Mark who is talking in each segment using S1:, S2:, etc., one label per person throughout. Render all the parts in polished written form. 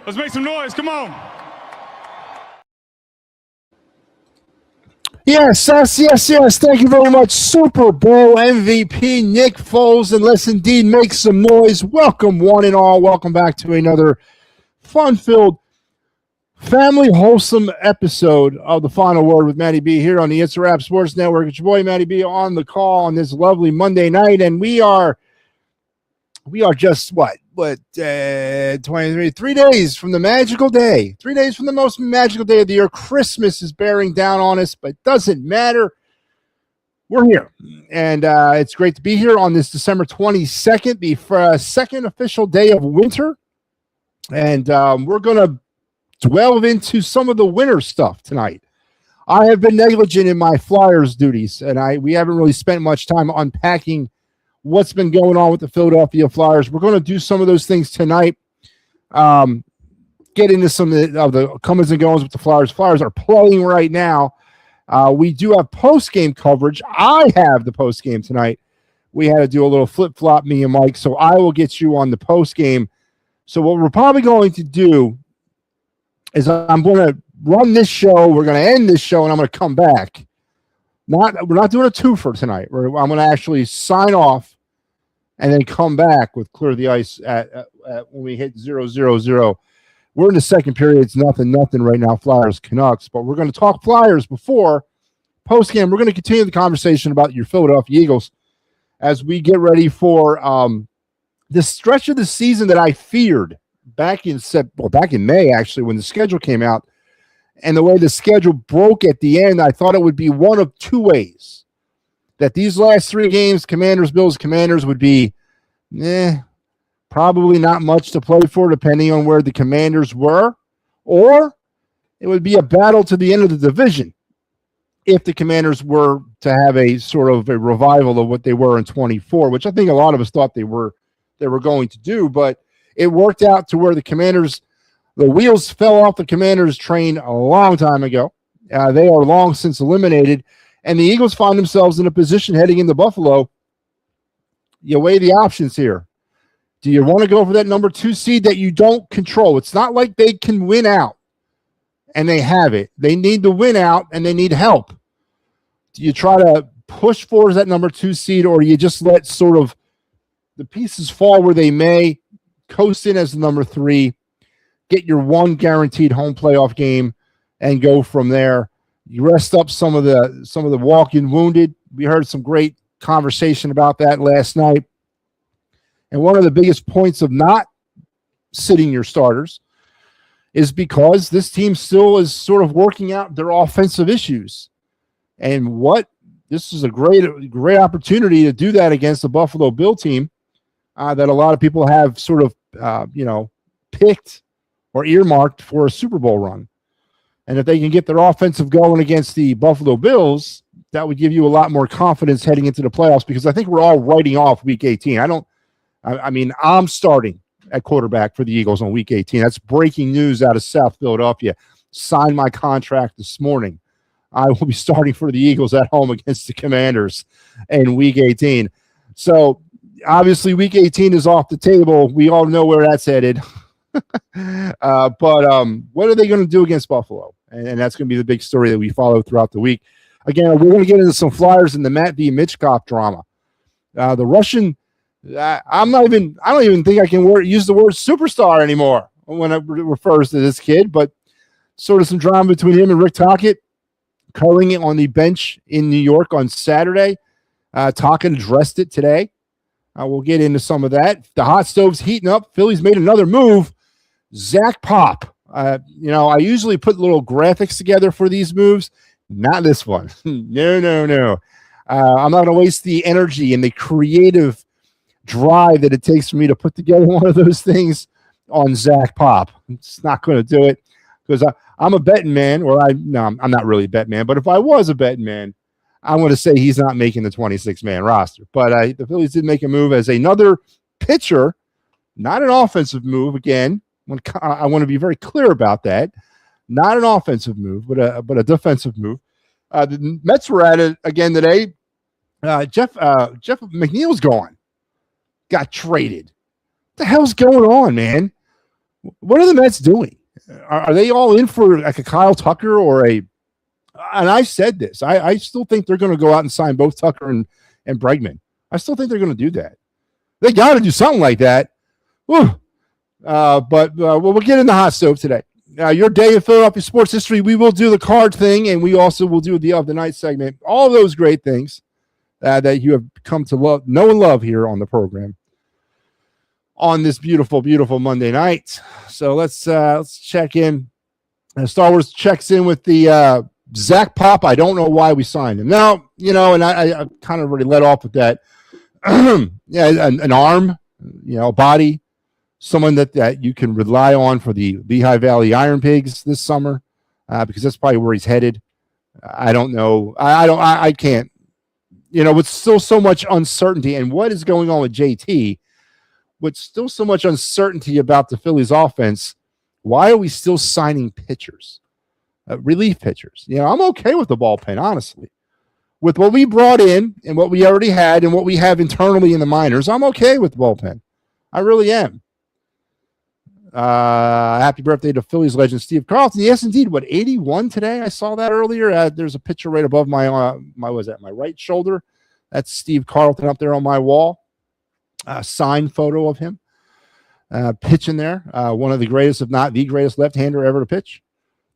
S1: Let's make some noise. Come on.
S2: Yes. Thank you very much, Super Bowl MVP Nick Foles. And let's indeed make some noise. Welcome, one and all. Welcome back to another fun-filled, family wholesome episode of The Final Word with MattyB here on the It's a Wrap Sports Network. It's your boy MattyB on the call on this lovely Monday night, and we are just 23 3 days from the magical day. 3 days from the most magical day of the year. Christmas is bearing down on us, but it doesn't matter. We're here, and it's great to be here on this December 22nd, the second official day of winter, and we're going to delve into some of the winter stuff tonight. I have been negligent in my Flyers duties, and we haven't really spent much time unpacking what's been going on with the Philadelphia Flyers. We're going to do some of those things tonight. Get into some of the comings and goings with the Flyers. Flyers are playing right now. We do have post-game coverage. I have the post-game tonight. We had to do a little flip-flop, me and Mike, so I will get you on the post-game. So what we're probably going to do is I'm going to run this show. We're going to end this show, and I'm going to come back. We're not doing a twofer tonight. I'm going to actually sign off and then come back with Clear the Ice at when we hit 0-0-0. We're in the second period. It's nothing right now, Flyers, Canucks. But we're going to talk Flyers before post-game. We're going to continue the conversation about your Philadelphia Eagles as we get ready for this stretch of the season that I feared back in May, actually, when the schedule came out. And the way the schedule broke at the end, I thought it would be one of two ways. That these last three games, Commanders, Bills, Commanders, would be probably not much to play for, depending on where the Commanders were. Or it would be a battle to the end of the division if the Commanders were to have a sort of a revival of what they were in 24, which I think a lot of us thought they were going to do. But it worked out to where the Commanders, the wheels fell off the Commanders train a long time ago. They are long since eliminated. And the Eagles find themselves in a position heading into Buffalo. You weigh the options here. Do you want to go for that number 2 seed that you don't control? It's not like they can win out, and they have it. They need to win out, and they need help. Do you try to push for that number 2 seed, or do you just let sort of the pieces fall where they may, coast in as the number 3, get your one guaranteed home playoff game, and go from there? You rest up some of the walking wounded. We heard some great conversation about that last night. And one of the biggest points of not sitting your starters is because this team still is sort of working out their offensive issues. And this is a great opportunity to do that against the Buffalo Bill team that a lot of people have sort of picked or earmarked for a Super Bowl run. And if they can get their offensive going against the Buffalo Bills, that would give you a lot more confidence heading into the playoffs, because I think we're all writing off Week 18. I'm starting at quarterback for the Eagles on Week 18. That's breaking news out of South Philadelphia. Signed my contract this morning. I will be starting for the Eagles at home against the Commanders in Week 18. So, obviously, Week 18 is off the table. We all know where that's headed. But what are they going to do against Buffalo? And that's going to be the big story that we follow throughout the week. Again, we're going to get into some Flyers in the MattyB Mitchkov drama. The Russian, I don't even think I can use the word superstar anymore when it refers to this kid, but sort of some drama between him and Rick Tocchet, covering it on the bench in New York on Saturday. Tocchet addressed it today. We'll get into some of that. The hot stove's heating up. Philly's made another move. Zach Pop. I usually put little graphics together for these moves. Not this one. No. I'm not going to waste the energy and the creative drive that it takes for me to put together one of those things on Zach Pop. It's not going to do it because I'm a betting man, I'm not really a bet man, but if I was a betting man, I'm going to say he's not making the 26-man roster. But the Phillies did make a move as another pitcher, not an offensive move. Again, I want to be very clear about that. Not an offensive move, but a defensive move. The Mets were at it again today. Jeff McNeil's gone. Got traded. What the hell's going on, man? What are the Mets doing? Are they all in for like a Kyle Tucker or a? And I said this. I still think they're going to go out and sign both Tucker and Bregman. I still think they're going to do that. They got to do something like that. Whew. But we'll get in the hot stove today. Your day in Philadelphia sports history, we will do the card thing, and we also will do the of the night segment. All those great things that you have come to know and love here on the program on this beautiful, beautiful Monday night. So let's check in. Star Wars checks in with the Zach Pop. I don't know why we signed him. Now, and I kind of already let off with that. Yeah, an arm, a body. Someone that you can rely on for the Lehigh Valley Iron Pigs this summer, because that's probably where he's headed. I don't know. I can't. With still so much uncertainty and what is going on with JT, with still so much uncertainty about the Phillies offense, why are we still signing pitchers, relief pitchers? I'm okay with the bullpen, honestly. With what we brought in and what we already had and what we have internally in the minors, I'm okay with the bullpen. I really am. Happy birthday to Phillies legend Steve Carlton. Yes, indeed. 81 today? I saw that earlier. There's a picture right above my right shoulder. That's Steve Carlton up there on my wall. Signed photo of him pitching there. One of the greatest, if not the greatest, left-hander ever to pitch.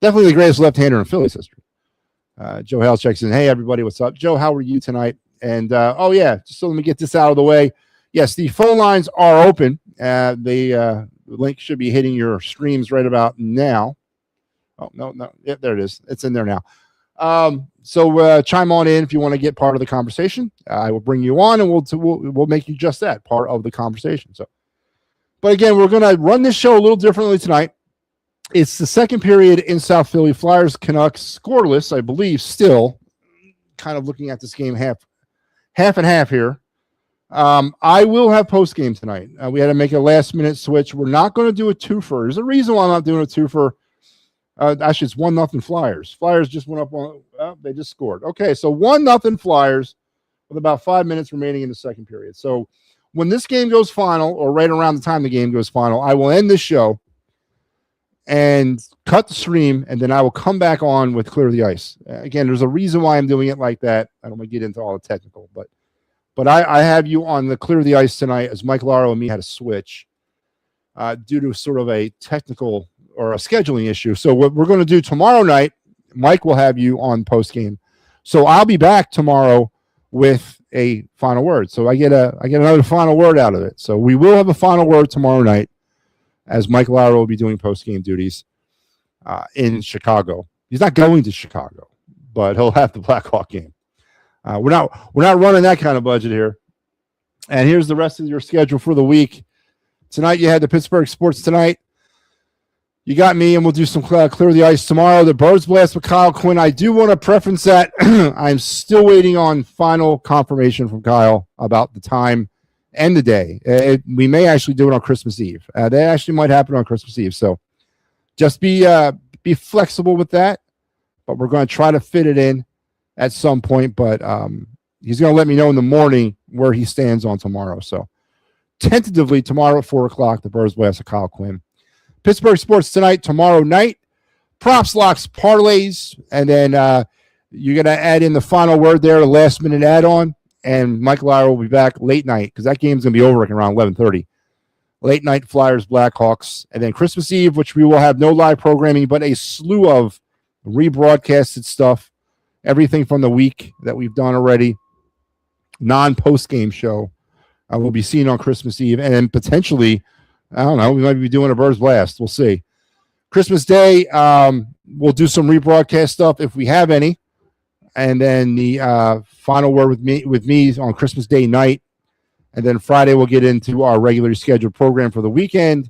S2: Definitely the greatest left-hander in Phillies history. Joe Hale checks in. Hey, everybody, what's up? Joe, how are you tonight? And, just so let me get this out of the way. Yes, the phone lines are open. The link should be hitting your streams right about now. Oh, no. Yeah, there it is. It's in there now. So chime on in if you want to get part of the conversation. I will bring you on, and we'll make you just that, part of the conversation. So, but again, we're going to run this show a little differently tonight. It's the second period in South Philly. Flyers Canucks scoreless, I believe, still. Kind of looking at this game half and half here. I will have post game tonight. We had to make a last minute switch. We're not going to do a twofer. There's a reason why I'm not doing a twofer. Actually, it's 1-0 Flyers. Flyers just went up on. They just scored. Okay, so 1-0 Flyers with about 5 minutes remaining in the second period. So when this game goes final, or right around the time the game goes final, I will end this show and cut the stream, and then I will come back on with Clear the Ice. Again, there's a reason why I'm doing it like that. I don't want to get into all the technical, but I have you on the Clear the Ice tonight, as Mike Laro and me had a switch due to sort of a technical or a scheduling issue. So what we're going to do tomorrow night, Mike will have you on post game. So I'll be back tomorrow with a final word. So I get another final word out of it. So we will have a final word tomorrow night, as Mike Laro will be doing post game duties in Chicago. He's not going to Chicago, but he'll have the Blackhawk game. We're not running that kind of budget here. And here's the rest of your schedule for the week. Tonight you had the Pittsburgh Sports Tonight. You got me, and we'll do some Clear the Ice tomorrow. The Birds Blast with Kyle Quinn. I do want to preference that I'm still waiting on final confirmation from Kyle about the time and the day. We may actually do it on Christmas Eve. That actually might happen on Christmas Eve. So just be flexible with that. But we're going to try to fit it in at some point. But he's going to let me know in the morning where he stands on tomorrow. So tentatively tomorrow at 4 o'clock, the Birds Blast with Kyle Quinn. Pittsburgh Sports Tonight tomorrow night. Props, locks, parlays, and then you're going to add in the final word there, a last-minute add-on, and Mike Lyle will be back late night because that game's going to be over around 11:30. Late night Flyers, Blackhawks, and then Christmas Eve, which we will have no live programming, but a slew of rebroadcasted stuff, everything from the week that we've done already, non-post-game show will be seen on Christmas Eve, and then potentially – I don't know. We might be doing a Birds Blast. We'll see. Christmas Day, we'll do some rebroadcast stuff if we have any. And then the final word with me on Christmas Day night. And then Friday, we'll get into our regularly scheduled program for the weekend.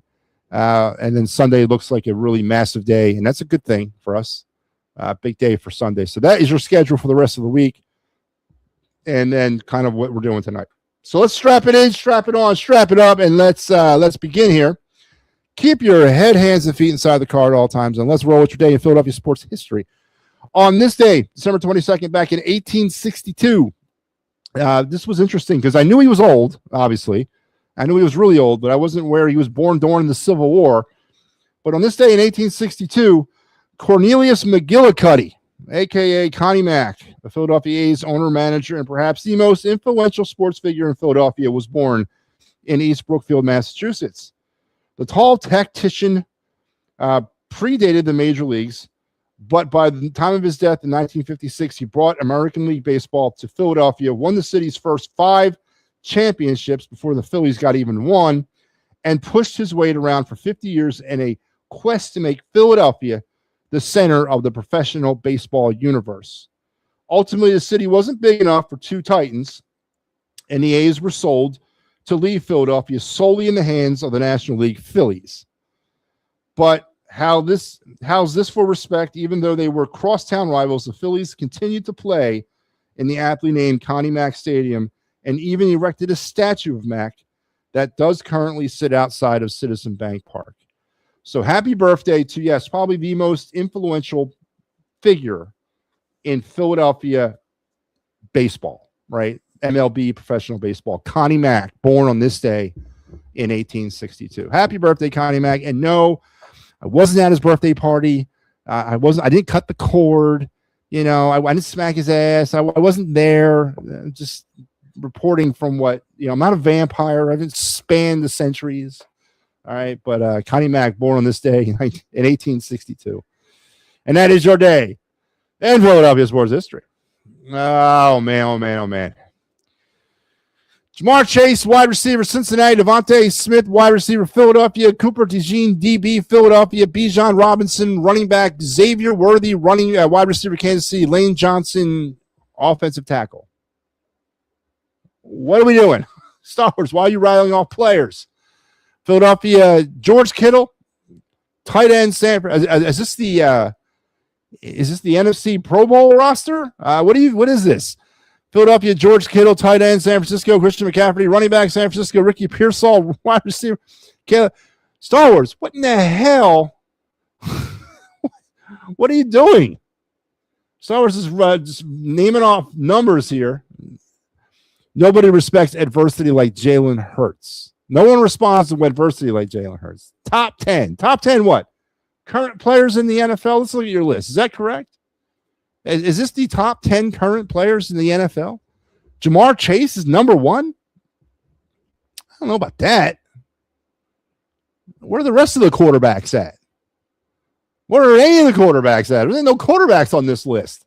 S2: And then Sunday looks like a really massive day. And that's a good thing for us. Big day for Sunday. So that is your schedule for the rest of the week. And then kind of what we're doing tonight. So let's strap it in, strap it on, strap it up, and let's begin here. Keep your head, hands, and feet inside the car at all times, and let's roll with your day in Philadelphia sports history. On this day, December 22nd, back in 1862, this was interesting because I knew he was old, obviously. I knew he was really old, but I wasn't aware he was born during the Civil War. But on this day in 1862, Cornelius McGillicuddy, a.k.a. Connie Mack, the Philadelphia A's owner, manager, and perhaps the most influential sports figure in Philadelphia, was born in East Brookfield, Massachusetts. The tall tactician predated the major leagues, but by the time of his death in 1956, he brought American League Baseball to Philadelphia, won the city's first 5 championships before the Phillies got even one, and pushed his weight around for 50 years in a quest to make Philadelphia the center of the professional baseball universe. Ultimately, the city wasn't big enough for 2 Titans, and the A's were sold to leave Philadelphia solely in the hands of the National League Phillies. But how's this for respect? Even though they were crosstown rivals, the Phillies continued to play in the aptly named Connie Mack Stadium and even erected a statue of Mack that does currently sit outside of Citizen Bank Park. So happy birthday to, yes, probably the most influential figure in Philadelphia baseball, right? MLB, professional baseball. Connie Mack, born on this day in 1862. Happy birthday, Connie Mack. And no, I wasn't at his birthday party. I didn't cut the cord. You know, I didn't smack his ass. I wasn't there. Just reporting from what, you know, I'm not a vampire. I didn't span the centuries. All right. But Connie Mack, born on this day in 1862. And that is your day in Philadelphia sports history. Oh, man, oh, man, oh, man. Jamar Chase, wide receiver, Cincinnati. Devontae Smith, wide receiver, Philadelphia. Cooper DeJean, DB, Philadelphia. Bijan Robinson, running back. Xavier Worthy, wide receiver, Kansas City. Lane Johnson, offensive tackle. What are we doing? Star Wars, why are you rattling off players? Philadelphia, George Kittle, tight end, Sanford. Is this the NFC Pro Bowl roster? What is this? Philadelphia, George Kittle, tight end, San Francisco, Christian McCaffrey, running back, San Francisco, Ricky Pearsall, wide receiver. Star Wars, what in the hell? What are you doing? Star Wars is just naming off numbers here. Nobody respects adversity like Jalen Hurts. No one responds to adversity like Jalen Hurts. Top 10. Top 10 what? Current players in the NFL? Let's look at your list. Is that correct? Is this the top 10 current players in the NFL? Jamar Chase is number 1? I don't know about that. Where are the rest of the quarterbacks at? Where are any of the quarterbacks at? There's no quarterbacks on this list.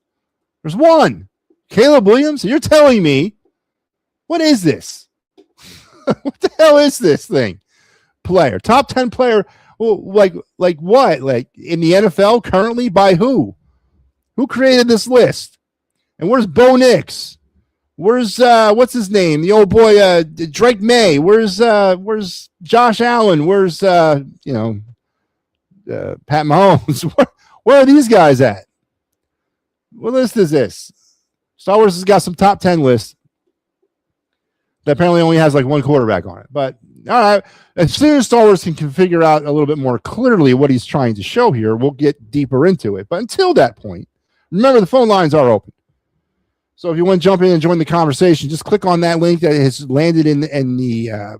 S2: There's one. Caleb Williams? You're telling me, what is this? What the hell is this thing? Player. Top 10 player. Well, like what? Like in the NFL currently? By who? Who created this list? And where's Bo Nix? Where's what's his name? The old boy Drake May. Where's Josh Allen? Where's Pat Mahomes? Where are these guys at? What list is this? Star Wars has got some top 10 lists that apparently only has like one quarterback on it. But all right, as soon as Star Wars can figure out a little bit more clearly what he's trying to show here, we'll get deeper into it. But until that point, remember the phone lines are open. So if you want to jump in and join the conversation, just click on that link that has landed in the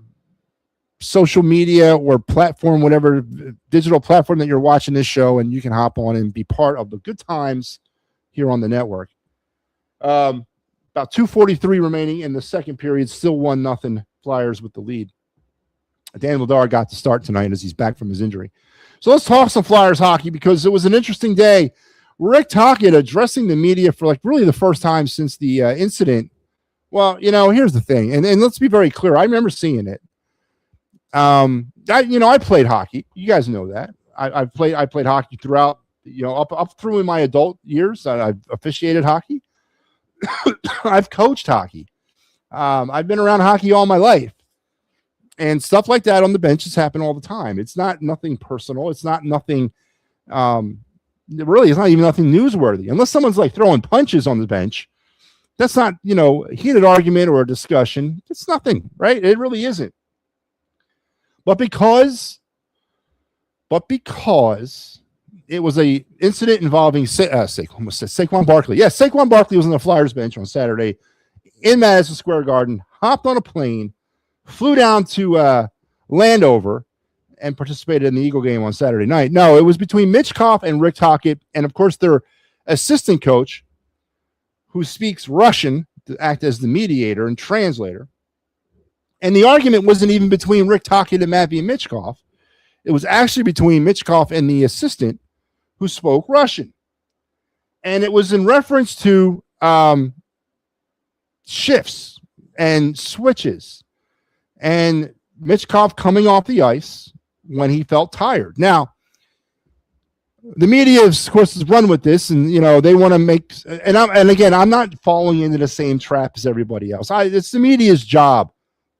S2: social media or platform, whatever digital platform that you're watching this show, and you can hop on and be part of the good times here on the network. About 2:43 remaining in the second period, still 1-0 Flyers with the lead. Dan Vladar got to start tonight as he's back from his injury. So let's talk some Flyers hockey because it was an interesting day. Rick Tocchet addressing the media for like really the first time since the incident. Well, here's the thing, and let's be very clear. I remember seeing it. I played hockey. You guys know that. I played hockey throughout, up through in my adult years. I've officiated hockey. I've coached hockey. I've been around hockey all my life. And stuff like that on the benches happen all the time. It's not nothing personal. It's not nothing really, it's not even nothing newsworthy. Unless someone's like throwing punches on the bench, that's not, a heated argument or a discussion. It's nothing, right? It really isn't. But because it was a incident involving Saquon Barkley. Yes, Saquon Barkley was on the Flyers bench on Saturday in Madison Square Garden, hopped on a plane, flew down to Landover, and participated in the Eagle game on Saturday night. No, it was between Mitch Koff and Rick Tocchet, and of course their assistant coach, who speaks Russian to act as the mediator and translator. And the argument wasn't even between Rick Tocchet and MattyB and Mitch Koff. It was actually between Mitch Koff and the assistant who spoke Russian. And it was in reference to shifts and switches and Mitch Koff coming off the ice when he felt tired. Now, the media, of course, has run with this, and they want to make. And again, I'm not falling into the same trap as everybody else. It's the media's job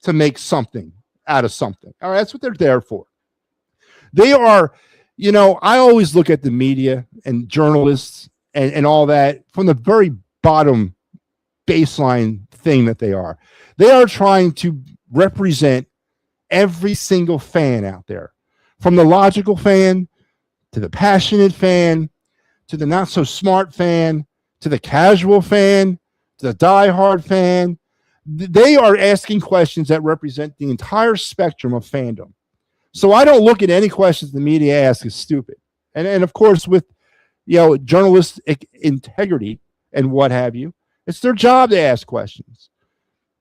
S2: to make something out of something. All right, that's what they're there for. They are, I always look at the media and journalists and all that from the very bottom baseline thing that they are. They are trying to represent every single fan out there, from the logical fan to the passionate fan, to the not so smart fan, to the casual fan, to the diehard fan. They are asking questions that represent the entire spectrum of fandom. So I don't look at any questions the media asks as stupid. And of course, with journalistic integrity and what have you, it's their job to ask questions.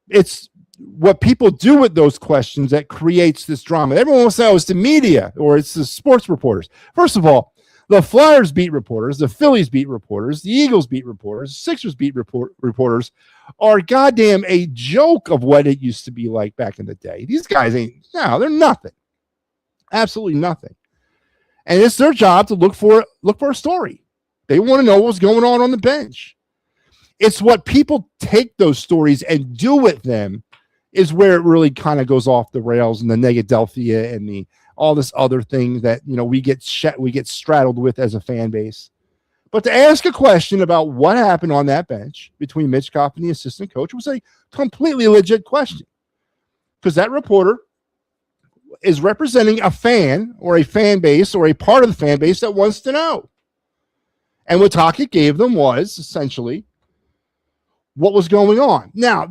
S2: It's what people do with those questions that creates this drama. Everyone will say, oh, it's the media or it's the sports reporters. First of all, the Flyers beat reporters, the Phillies beat reporters, the Eagles beat reporters, the Sixers beat reporters are goddamn a joke of what it used to be like back in the day. These guys they're nothing. Absolutely nothing. And it's their job to look for a story. They want to know what's going on the bench. It's what people take those stories and do with them is where it really kind of goes off the rails, and the negadelphia and all this other thing that we get straddled with as a fan base. But to ask a question about what happened on that bench between Mitch Koff and the assistant coach was a completely legit question, because that reporter is representing a fan or a fan base or a part of the fan base that wants to know. And what Tocchet gave them was essentially what was going on. Now,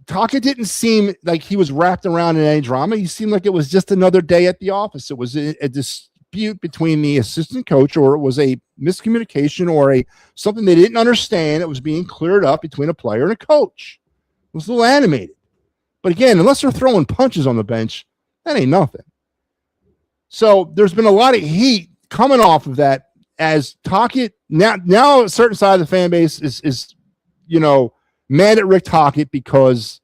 S2: Tocchet didn't seem like he was wrapped around in any drama. He seemed like it was just another day at the office. It was a dispute between the assistant coach, or it was a miscommunication or something they didn't understand that was being cleared up between a player and a coach. It was a little animated. But again, unless they're throwing punches on the bench, that ain't nothing. So there's been a lot of heat coming off of that, as Tocchet now a certain side of the fan base is mad at Rick Tocchet because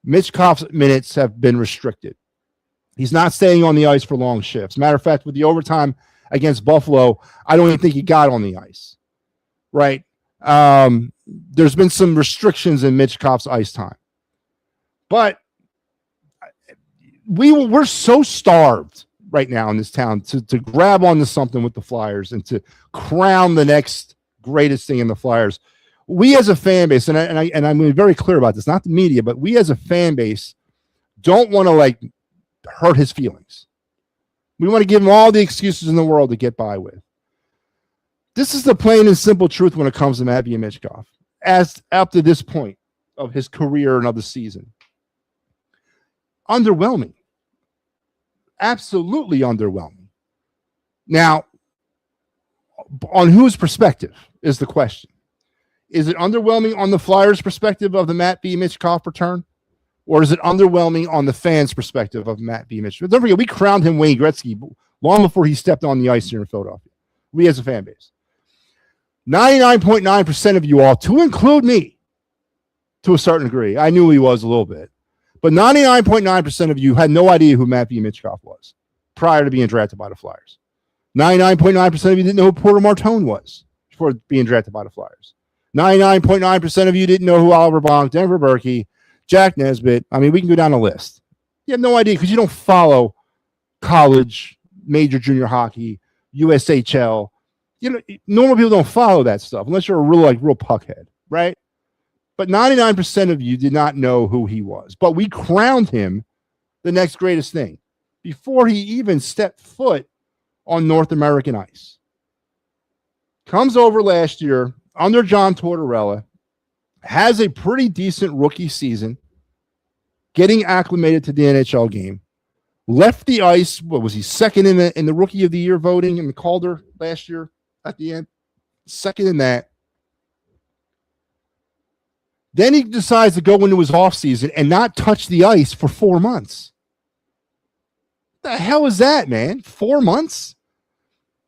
S2: Mitch Koff's minutes have been restricted. He's not staying on the ice for long shifts. Matter of fact, with the overtime against Buffalo, I don't even think he got on the ice. Right? There's been some restrictions in Mitch Koff's ice time. But we're so starved right now in this town to grab onto something with the Flyers and to crown the next greatest thing in the Flyers. We as a fan base, and I'm going to be very clear about this, not the media, but we as a fan base don't want to hurt his feelings. We want to give him all the excuses in the world to get by with. This is the plain and simple truth when it comes to MattyB and Mitch Koff, as up to this point of his career and of the season. Underwhelming. Absolutely underwhelming. Now, on whose perspective is the question? Is it underwhelming on the Flyers' perspective of the MattyB Mitch Koff return? Or is it underwhelming on the fans' perspective of MattyB Mitch? Don't forget, we crowned him Wayne Gretzky long before he stepped on the ice here in Philadelphia. We as a fan base. 99.9% of you all, to include me, to a certain degree. I knew he was a little bit. But 99.9% of you had no idea who MattyB Mitch Koff was prior to being drafted by the Flyers. 99.9% of you didn't know who Porter Martone was before being drafted by the Flyers. 99.9% of you didn't know who Oliver Bonk, Denver Berkey, Jack Nesbitt. I mean, we can go down the list. You have no idea because you don't follow college, major junior hockey, USHL. Normal people don't follow that stuff unless you're a real puckhead, right? But 99% of you did not know who he was. But we crowned him the next greatest thing before he even stepped foot on North American ice. Comes over last year under John Tortorella, has a pretty decent rookie season, getting acclimated to the NHL game, left the ice. What was he, second in the Rookie of the Year voting in the Calder last year at the end? Second in that. Then he decides to go into his offseason and not touch the ice for 4 months. What the hell is that, man? 4 months?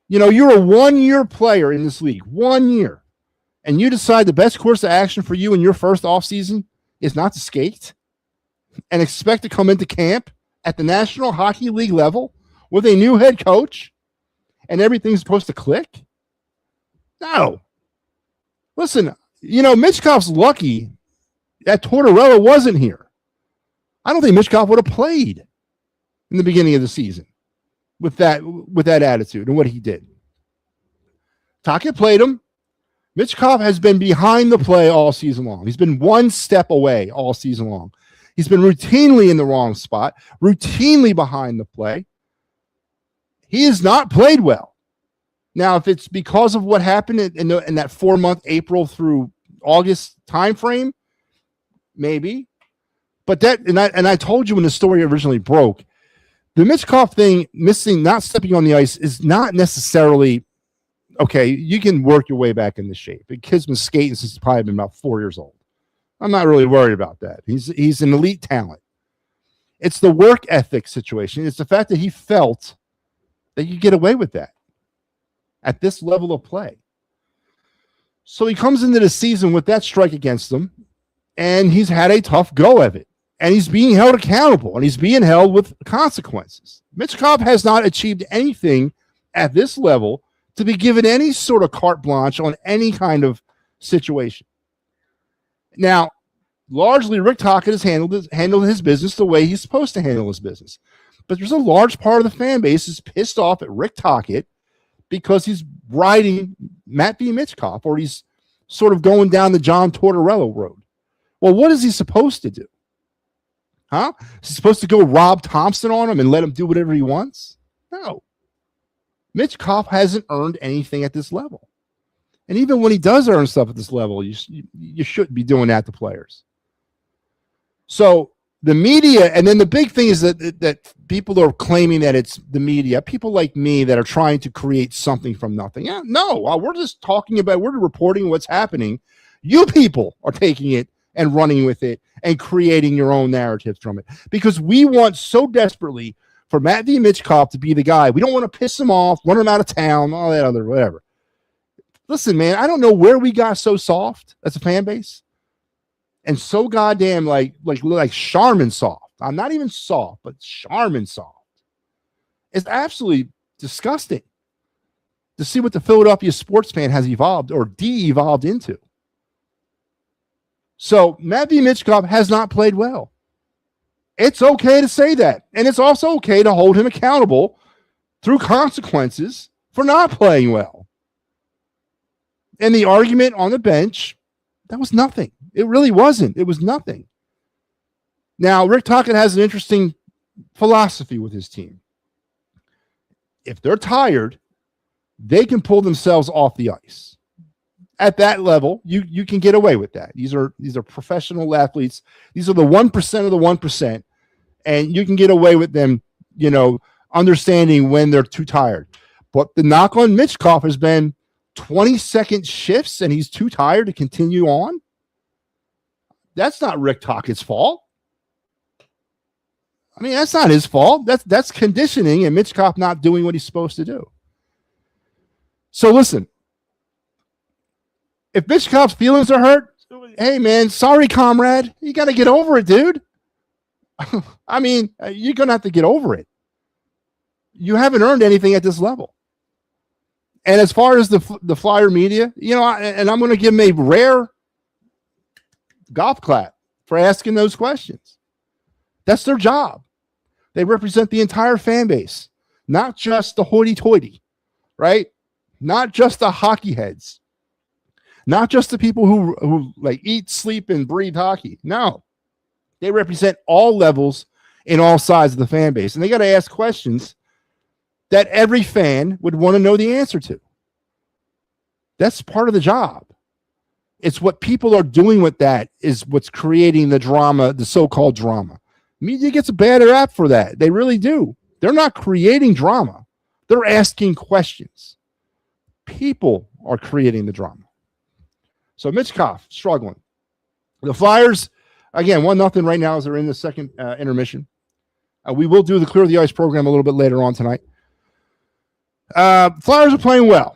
S2: You know, you're a 1-year player in this league, 1 year, and you decide the best course of action for you in your first offseason is not to skate and expect to come into camp at the National Hockey League level with a new head coach and everything's supposed to click? No. Listen, you know, Mitchkoff's lucky that Tortorella wasn't here. I don't think Mitchkoff would have played in the beginning of the season with that attitude and what he did. Tocchet played him. Mitchkoff has been behind the play all season long. He's been one step away all season long. He's been routinely in the wrong spot, routinely behind the play. He has not played well. Now, if it's because of what happened in that 4-month April through August time frame, maybe. But that, and I told you when the story originally broke, the Mitchkoff thing, not stepping on the ice, is not necessarily okay. You can work your way back into shape. The kid's been skating since he's probably been about 4 years old. I'm not really worried about that. He's an elite talent. It's the work ethic situation. It's the fact that he felt that you get away with that at this level of play. So he comes into the season with that strike against him, and he's had a tough go of it. And he's being held accountable, and he's being held with consequences. Mitchkoff has not achieved anything at this level to be given any sort of carte blanche on any kind of situation. Now, largely, Rick Tocchet has handled his business the way he's supposed to handle his business. But there's a large part of the fan base is pissed off at Rick Tocchet because he's riding MattyB Mitchkoff, or he's sort of going down the John Tortorella road. Well, what is he supposed to do? Huh? Is he supposed to go Rob Thompson on him and let him do whatever he wants? No. Mitchkoff hasn't earned anything at this level. And even when he does earn stuff at this level, you shouldn't be doing that to players. So the media, and then the big thing is that people are claiming that it's the media, people like me that are trying to create something from nothing. Yeah, no, we're just talking about, we're reporting what's happening. You people are taking it and running with it and creating your own narratives from it, because we want so desperately for MattyB Mitchkoff to be the guy. We don't want to piss him off, run him out of town, all that other whatever. Listen, man, I don't know where we got so soft as a fan base and so goddamn like Charmin soft. I'm not even soft, but Charmin soft. It's absolutely disgusting to see what the Philadelphia sports fan has evolved or de-evolved into. So MattyB Mitchkoff has not played well. It's okay to say that. And it's also okay to hold him accountable through consequences for not playing well. And the argument on the bench, that was nothing. It really wasn't. It was nothing. Now, Rick Tocchet has an interesting philosophy with his team. If they're tired, they can pull themselves off the ice. At that level, you can get away with that. These are professional athletes. These are the 1% of the 1%, and you can get away with them, understanding when they're too tired. But the knock on Mitchkoff has been 20-second shifts, and he's too tired to continue on. That's not Rick Tocchet's fault. I mean, that's not his fault. That's conditioning and Mitchkoff not doing what he's supposed to do. So listen, if Mitchkoff's feelings are hurt, hey, man, sorry, comrade. You got to get over it, dude. I mean, you're going to have to get over it. You haven't earned anything at this level. And as far as the Flyer media, and I'm going to give them a rare golf clap for asking those questions. That's their job. They represent the entire fan base, not just the hoity-toity, right? Not just the hockey heads. Not just the people who like eat, sleep, and breathe hockey. No. They represent all levels in all sides of the fan base. And they got to ask questions that every fan would want to know the answer to. That's part of the job. It's what people are doing with that is what's creating the drama, the so-called drama. Media gets a bad rap for that. They really do. They're not creating drama. They're asking questions. People are creating the drama. So Michkov struggling. The Flyers, again, 1-0 right now as they're in the second intermission. We will do the Clear the Ice program a little bit later on tonight. Flyers are playing well,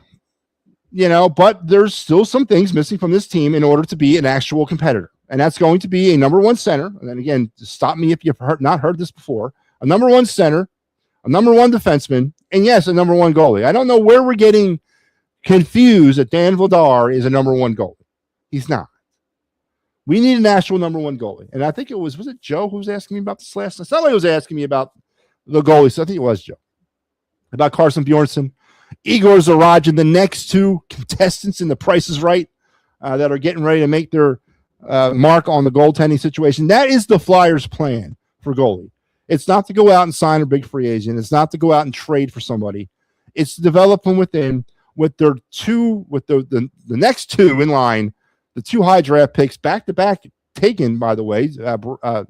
S2: but there's still some things missing from this team in order to be an actual competitor. And that's going to be a number one center. And then again, stop me if you've not heard this before. A number one center, a number one defenseman, and yes, a number one goalie. I don't know where we're getting confused that Dan Vladar is a number one goalie. He's not. We need an actual number one goalie. And I think was it Joe who was asking me about this last night? Somebody was asking me about the goalie, so I think it was Joe. About Carson Bjornsson, Igor Zarajin, the next two contestants in The Price is Right that are getting ready to make their mark on the goaltending situation. That is the Flyers' plan for goalie. It's not to go out and sign a big free agent. It's not to go out and trade for somebody. It's to develop them within with their the next two in line, the two high draft picks back-to-back taken, by the way, Bjornsson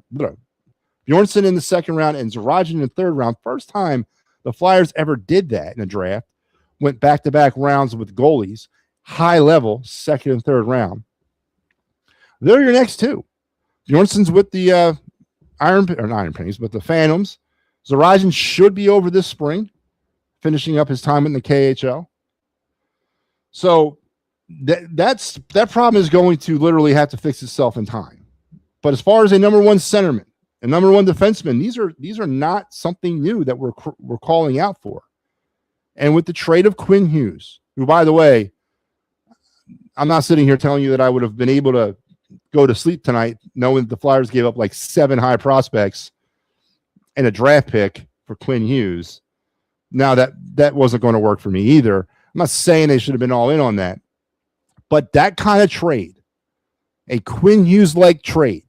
S2: in the second round and Zarajin in the third round. First time the Flyers ever did that in a draft. Went back-to-back rounds with goalies, high level, second and third round. They're your next two. Bjornsson's with the Iron Pennies, but the Phantoms. Zarajin should be over this spring, finishing up his time in the KHL. So that problem is going to literally have to fix itself in time. But as far as a number one centerman, a number one defenseman, these are not something new that we're calling out for. And with the trade of Quinn Hughes, who, by the way, I'm not sitting here telling you that I would have been able to go to sleep tonight knowing that the Flyers gave up like 7 high prospects and a draft pick for Quinn Hughes. Now that wasn't going to work for me either. I'm not saying they should have been all in on that, but that kind of trade, a Quinn Hughes-like trade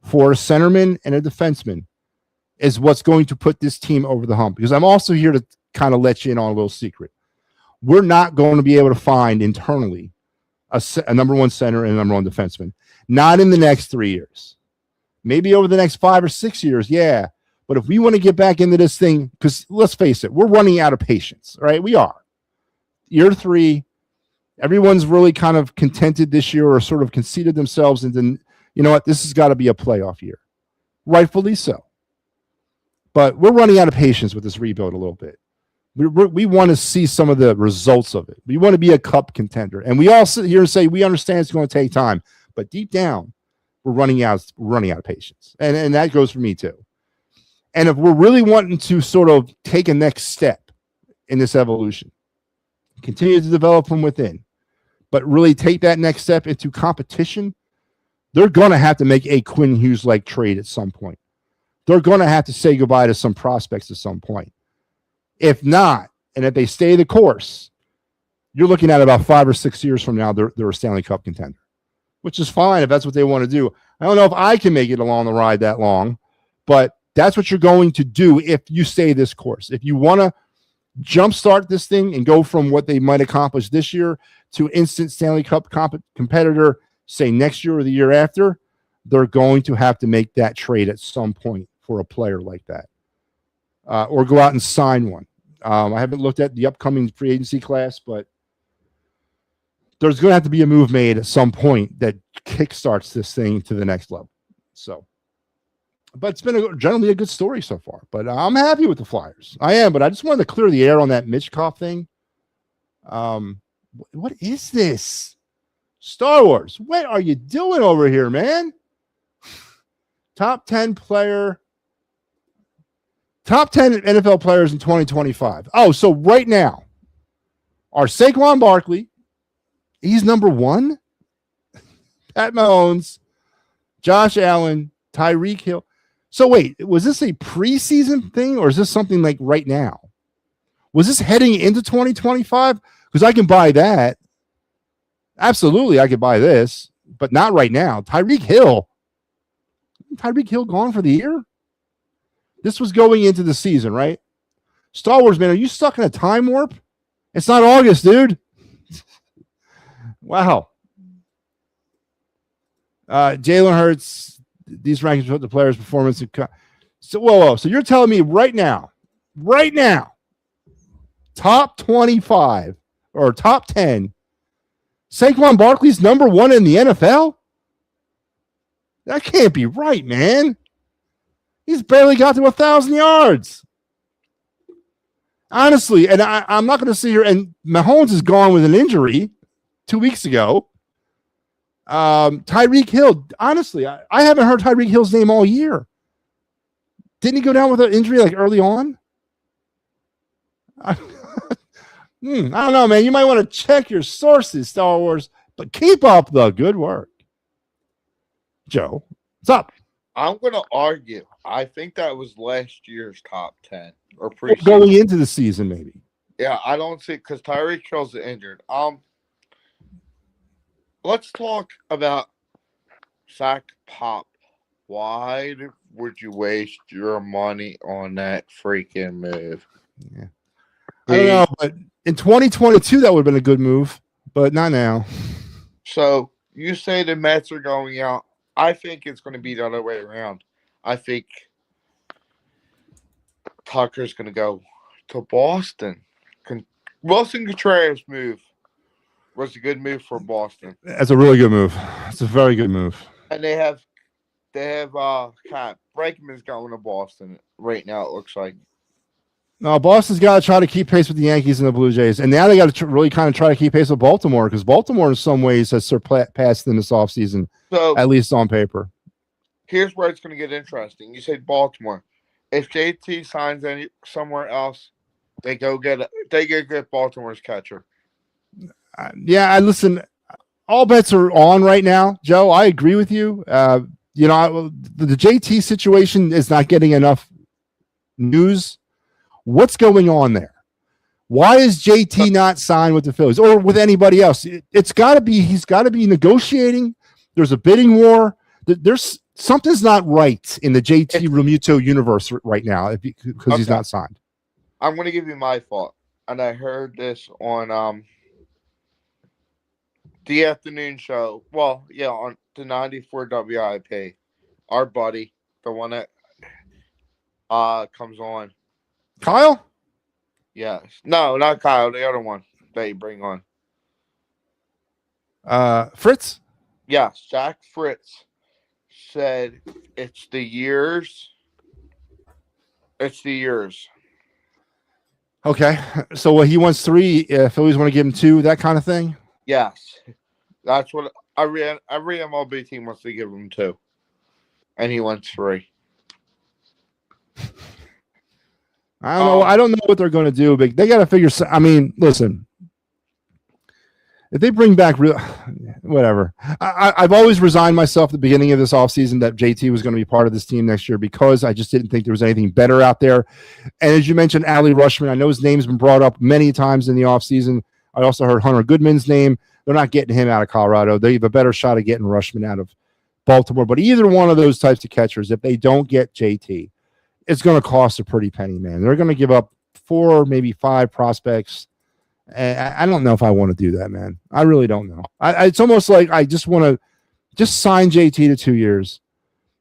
S2: for a centerman and a defenseman, is what's going to put this team over the hump. Because I'm also here to kind of let you in on a little secret. We're not going to be able to find internally a number one center and a number one defenseman. Not in the next 3 years. Maybe over the next 5 or 6 years, yeah. But if we want to get back into this thing, because let's face it, we're running out of patience, right? We are. Year 3, everyone's really kind of contented this year or sort of conceded themselves into, you know what, this has got to be a playoff year. Rightfully so. But we're running out of patience with this rebuild a little bit. We want to see some of the results of it. We want to be a cup contender. And we all sit here and say, we understand it's going to take time. But deep down, we're running out of patience. And that goes for me too. And if we're really wanting to sort of take a next step in this evolution, continue to develop from within, but really take that next step into competition, they're going to have to make a Quinn Hughes-like trade at some point. They're going to have to say goodbye to some prospects at some point. If not, and if they stay the course, you're looking at about 5 or 6 years from now, they're a Stanley Cup contender, which is fine if that's what they want to do. I don't know if I can make it along the ride that long, but that's what you're going to do if you stay this course. If you want to jumpstart this thing and go from what they might accomplish this year to instant Stanley Cup competitor, say next year or the year after, they're going to have to make that trade at some point for a player like that, or go out and sign one. I haven't looked at the upcoming free agency class, but there's going to have to be a move made at some point that kickstarts this thing to the next level. So, but it's been generally a good story so far. But I'm happy with the Flyers. I am, but I just wanted to clear the air on that Michkov thing. What is this? Star Wars, what are you doing over here, man? Top 10 NFL players in 2025. Oh, so right now, our Saquon Barkley, he's number 1. Pat Mahomes, Josh Allen, Tyreek Hill. So wait, was this a preseason thing or is this something like right now? Was this heading into 2025? Because I can buy that. Absolutely, I could buy this, but not right now. Tyreek Hill gone for the year? This was going into the season, right? Star Wars, man, are you stuck in a time warp? It's not August, dude. Wow. Jalen Hurts, these rankings put the player's performance in So whoa. So you're telling me right now, top 25 or top 10, Saquon Barkley's number 1 in the NFL? That can't be right, man. He's barely got to 1,000 yards. Honestly, and I'm not going to sit here, and Mahomes is gone with an injury 2 weeks ago. Tyreek Hill, honestly, I haven't heard Tyreek Hill's name all year. Didn't he go down with an injury like early on? I don't know, man. You might want to check your sources, Star Wars, but keep up the good work. Joe, what's up?
S1: I'm going to argue. I think that was last year's top 10 or preseason.
S2: Going into the season, maybe.
S1: Yeah, I don't see, because Tyreek Hill's injured. Let's talk about Zach Pop. Why would you waste your money on that freaking move?
S2: Yeah. I don't know, but in 2022, that would have been a good move, but not now.
S1: So you say the Mets are going out. I think it's going to be the other way around. I think Tucker's going to go to Boston. Wilson Contreras move was a good move for Boston.
S2: That's a really good move. It's a very good move.
S1: And they have Bregman's going to Boston right now, it looks like.
S2: No, Boston's got to try to keep pace with the Yankees and the Blue Jays. And now they got to really kind of try to keep pace with Baltimore, because Baltimore in some ways has surpassed them this offseason, so, at least on paper.
S1: Here's where it's going to get interesting. You said Baltimore. If JT signs somewhere else, they go get Baltimore's catcher.
S2: Yeah, listen, all bets are on right now, Joe. I agree with you. The JT situation is not getting enough news. What's going on there? Why is JT not signed with the Phillies or with anybody else? He's got to be negotiating. There's a bidding war. There's something's not right in the JT Realmuto universe right now because he's not signed.
S1: I'm going to give you my thought, and I heard this on the afternoon show. Well, yeah, on the 94 WIP. Our buddy, the one that comes on.
S2: Kyle?
S1: Yes. No, not Kyle. The other one that you bring on.
S2: Fritz?
S1: Yes, Jack Fritz said it's the years. It's the years.
S2: Okay. So he wants 3. Phillies want to give him 2, that kind of thing?
S1: Yes. That's what every MLB team wants to give him 2. And he wants 3.
S2: I don't know. I don't know what they're going to do, but they got to figure. I mean, listen, if they bring back whatever, I've always resigned myself at the beginning of this offseason that JT was going to be part of this team next year because I just didn't think there was anything better out there. And as you mentioned, Ali Rushman, I know his name's been brought up many times in the offseason. I also heard Hunter Goodman's name. They're not getting him out of Colorado. They have a better shot of getting Rushman out of Baltimore. But either one of those types of catchers, if they don't get JT, it's going to cost a pretty penny, man. They're going to give up 4, maybe 5 prospects. And I don't know if I want to do that, man. I really don't know. It's almost like I just want to sign JT to 2 years,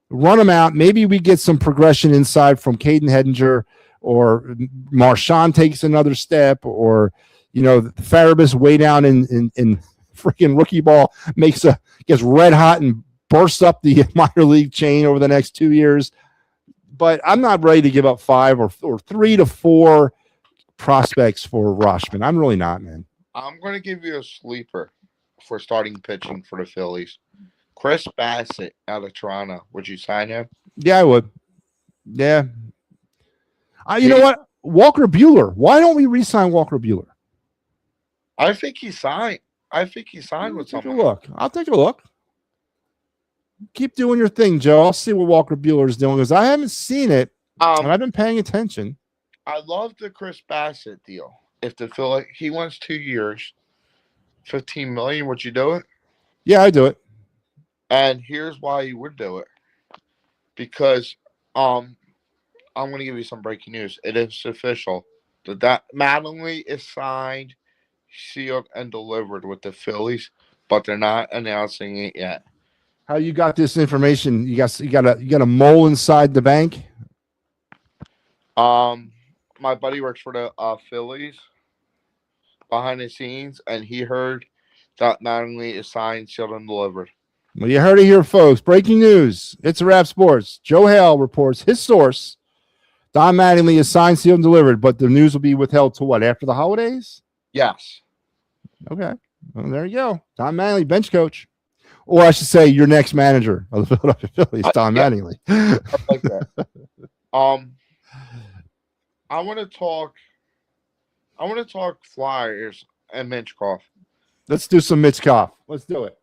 S2: run him out. Maybe we get some progression inside from Caden Hedinger, or Marshawn takes another step, or Farabis way down in freaking rookie ball gets red hot and bursts up the minor league chain over the next 2 years. But I'm not ready to give up 5 or 3 to 4 prospects for Rushman. I'm really not, man.
S1: I'm going to give you a sleeper for starting pitching for the Phillies. Chris Bassett out of Toronto. Would you sign him?
S2: Yeah, I would. Yeah. You know what? Walker Buehler. Why don't we re-sign Walker Buehler?
S1: I think he signed. With someone.
S2: I'll take a look. Keep doing your thing, Joe. I'll see what Walker Buehler is doing because I haven't seen it, and I've been paying attention.
S1: I love the Chris Bassett deal. If the Phillies, he wants 2 years, $15 million, would you do it?
S2: Yeah, I do it.
S1: And here's why you would do it. Because I'm going to give you some breaking news. It is official that Mattingly is signed, sealed, and delivered with the Phillies, but they're not announcing it yet.
S2: How you got this information? You got a mole inside the bank?
S1: My buddy works for the Phillies behind the scenes, and he heard that Mattingly is signed, sealed, and delivered.
S2: Well, you heard it here, folks. Breaking news. It's a Wrap Sports. Joe Hale reports his source. Don Mattingly is signed, sealed, and delivered, but the news will be withheld to what? After the holidays?
S1: Yes.
S2: Okay. Well, there you go. Don Mattingly, bench coach. Or I should say your next manager of the Philadelphia Phillies, Don Mattingly.
S1: I like that. I want to talk Flyers and Minchkoff.
S2: Let's do some Mitchkoff. Let's do it.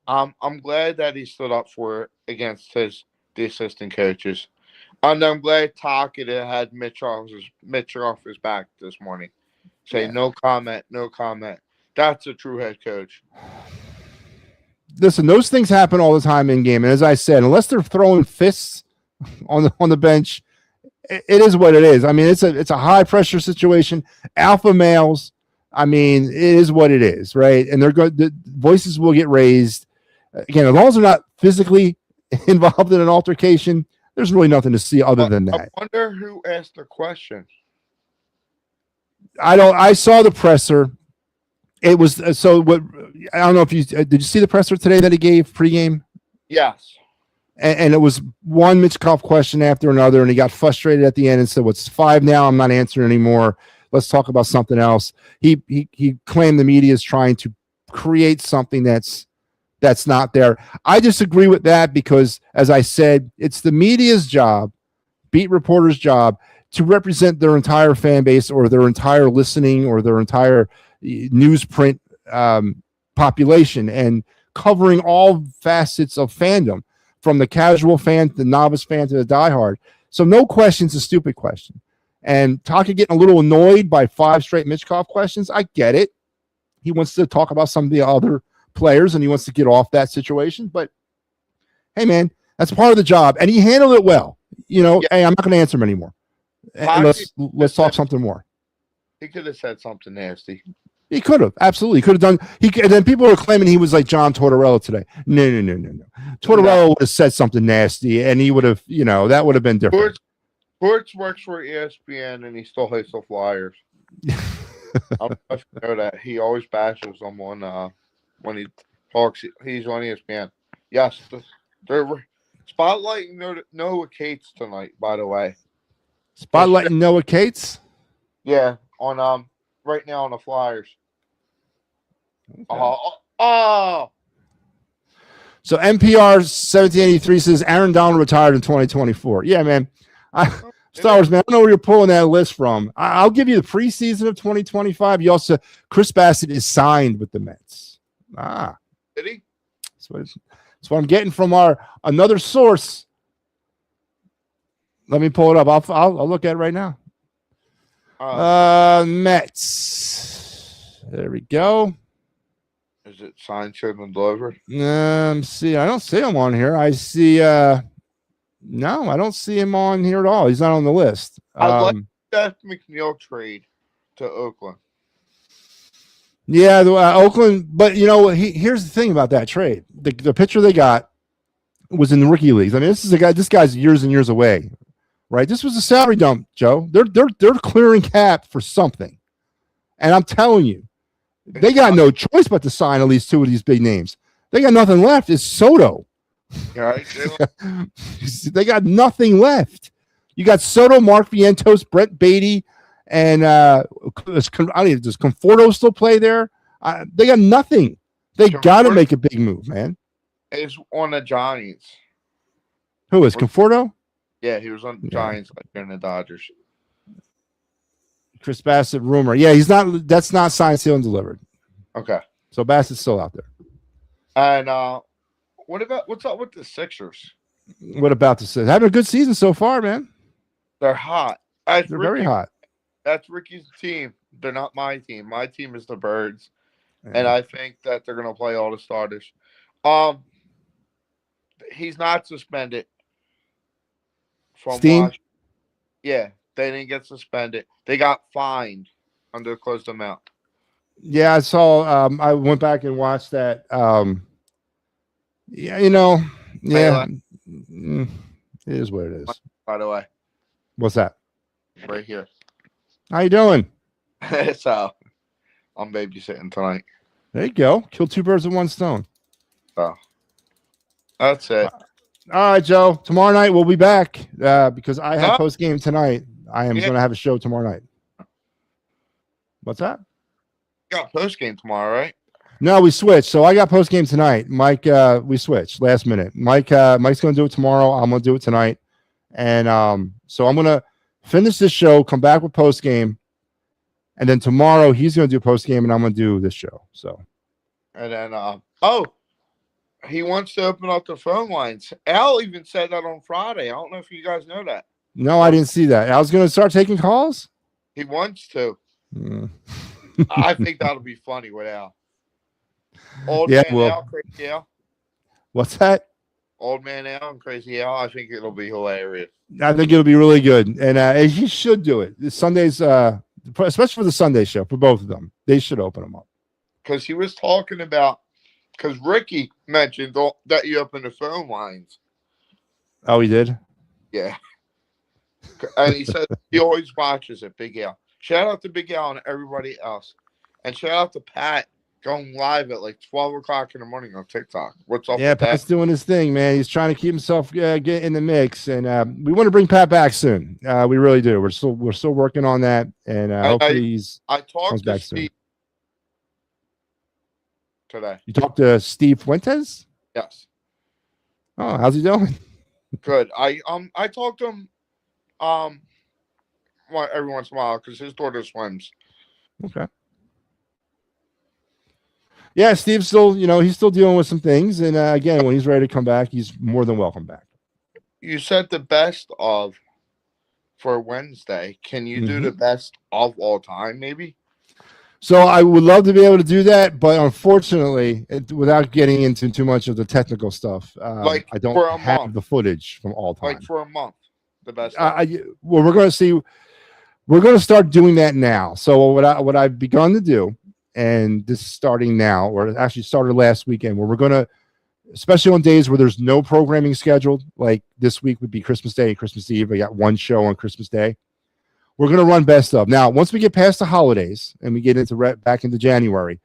S1: I'm glad that he stood up for it against the assistant coaches. And I'm glad Takeda had Mitch off his back this morning. Say no comment, no comment. That's a true head coach.
S2: Listen, those things happen all the time in game, and as I said, unless they're throwing fists on the bench, it is what it is. I mean, it's a high pressure situation. Alpha males. I mean, it is what it is, right? And they're good. The voices will get raised again as long as they're not physically involved in an altercation. There's really nothing to see other than that.
S1: I wonder who asked the question.
S2: I saw the presser. It was so what I don't know if you did you see the presser today that he gave pregame?
S1: Yes.
S2: And it was one Mitchkoff question after another, and he got frustrated at the end and said, "What's 5 now? I'm not answering anymore. Let's talk about something else." He claimed the media is trying to create something that's not there. I disagree with that because, as I said, it's the media's job, beat reporters' job, to represent their entire fan base or their entire listening or their entire newsprint population and covering all facets of fandom, from the casual fan to the novice fan to the diehard. So no question's a stupid question. And Taka getting a little annoyed by 5 straight Mitchkoff questions, I get it. He wants to talk about some of the other players and he wants to get off that situation. But hey, man, that's part of the job. And he handled it well. You know, hey, I'm not going to answer him anymore. Let's talk something more.
S1: He could have said something nasty.
S2: He could have. Absolutely. Could have done. And then people were claiming he was like John Tortorella today. No. Tortorella would have said something nasty and he would have, that would have been different.
S1: Sports works for ESPN and he still hates the Flyers. I don't know if you know that. He always bashes them when he talks. He's on ESPN. Yes. They're spotlighting Noah Cates tonight, by the way.
S2: Spotlighting Noah Cates?
S1: Yeah, on right now on the Flyers. Okay.
S2: So NPR 1783 says Aaron Donald retired in 2024. Yeah, man. Star Wars, man, I don't know where you're pulling that list from. I'll give you the preseason of 2025. You also, Chris Bassett is signed with the Mets.
S1: Did he?
S2: That's what I'm getting from another source. Let me pull it up. I'll look at it right now. Mets. There we go.
S1: Is it signed, sealed, and delivered?
S2: See, I don't see him on here. I see. No, I don't see him on here at all. He's not on the list.
S1: I'd like that McNeil trade to Oakland.
S2: Yeah, Oakland. But here's the thing about that trade. The pitcher they got was in the rookie leagues. I mean, this guy's years and years away, right? This was a salary dump, Joe. They're clearing cap for something, and I'm telling you, they got no choice but to sign at least 2 of these big names. They got nothing left. It's Soto.
S1: Right.
S2: They got nothing left. You got Soto, Mark Vientos, Brett Beatty, and does Conforto still play there? They got nothing. They got to make a big move, man.
S1: He's on the Giants.
S2: Who is Conforto?
S1: Yeah, he was on the Giants during the Dodgers.
S2: Chris Bassett rumor. Yeah, he's not. That's not signed, sealed, and delivered.
S1: Okay.
S2: So Bassett's still out there.
S1: And what's up with the Sixers?
S2: What about the Sixers? Having a good season so far, man.
S1: They're hot.
S2: They're very hot.
S1: That's Ricky's team. They're not my team. My team is the Birds, and I think that they're going to play all the starters. He's not suspended from
S2: Steam?
S1: Yeah, they didn't get suspended. They got fined under the closed amount.
S2: Yeah, I saw. I went back and watched that. Yeah, it is what it is.
S1: By the way,
S2: what's that?
S1: right here.
S2: How you doing?
S1: So I'm babysitting tonight.
S2: There you go. Kill two birds with one stone.
S1: So that's it.
S2: All right, Joe. Tomorrow night we'll be back because I have
S1: No,
S2: post game tonight. I am
S1: yeah,
S2: going to have a show tomorrow night. What's that?
S1: you got post game tomorrow, right?
S2: No, we switched. So I got post game tonight. Mike, we switched last minute. Mike's going to do it tomorrow. I'm going to do it tonight. And so I'm going to finish this show, come back with post game, and then tomorrow he's going to do post game, and I'm going to do this show. So,
S1: And then he wants to open up the phone lines. Al even said that on Friday. I don't know if you guys know that.
S2: no, I didn't see that. I was going to start taking calls.
S1: He wants to.
S2: Mm.
S1: I think that'll be funny with Al. Old
S2: Yeah,
S1: man
S2: well,
S1: Al, crazy Al.
S2: What's that?
S1: Old man Al and crazy Al. I think it'll be hilarious.
S2: I think it'll be really good, and he should do it. The Sundays, especially for the Sunday show, for both of them, they should open them up.
S1: Because he was talking about, because Ricky mentioned that you open the phone lines.
S2: Oh, he did?
S1: Yeah. And he said he always watches it, Big Al. Shout out to Big Al and everybody else. And shout out to Pat going live at like 12 o'clock in the morning on TikTok. What's up
S2: Yeah,
S1: with
S2: Pat's
S1: that?
S2: doing his thing, man. He's trying to keep himself get in the mix, and we want to bring Pat back soon. We really do. We're still working on that, and hopefully he's
S1: I talked
S2: comes
S1: to
S2: back
S1: Steve today.
S2: You talked to Steve Fuentes?
S1: Yes.
S2: Oh, how's he doing?
S1: Good. I talked to him every once in a while because his daughter swims.
S2: Okay. Yeah, Steve's still, he's still dealing with some things, and again, when he's ready to come back, he's more than welcome back.
S1: You said the best of for Wednesday. Can you do the best of all time, maybe?
S2: So I would love to be able to do that, but unfortunately, without getting into too much of the technical stuff, I don't have the footage from all time.
S1: Like for a month, the best.
S2: Well, we're going to see. We're going to start doing that now. So what I've begun to do, and this is starting now, or it actually started last weekend, where we're going to, especially on days where there's no programming scheduled, like this week would be Christmas Day and Christmas Eve. We got one show on Christmas Day. We're going to run best of. Now, once we get past the holidays and we get into back into January,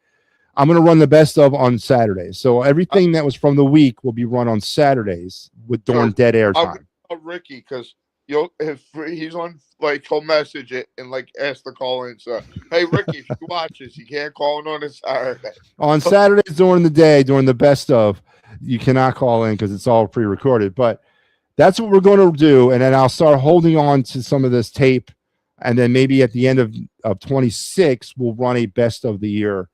S2: I'm going to run the best of on Saturdays. So everything that was from the week will be run on Saturdays during dead air time.
S1: I'll Ricky, because if he's on, like, he'll message it and like ask to call in. So, hey, Ricky, if you watch this, you can't call in on a Saturday.
S2: On Saturdays during the day, during the best of, you cannot call in because it's all pre-recorded. But that's what we're going to do, and then I'll start holding on to some of this tape. And then maybe at the end of 26, we'll run a best of the year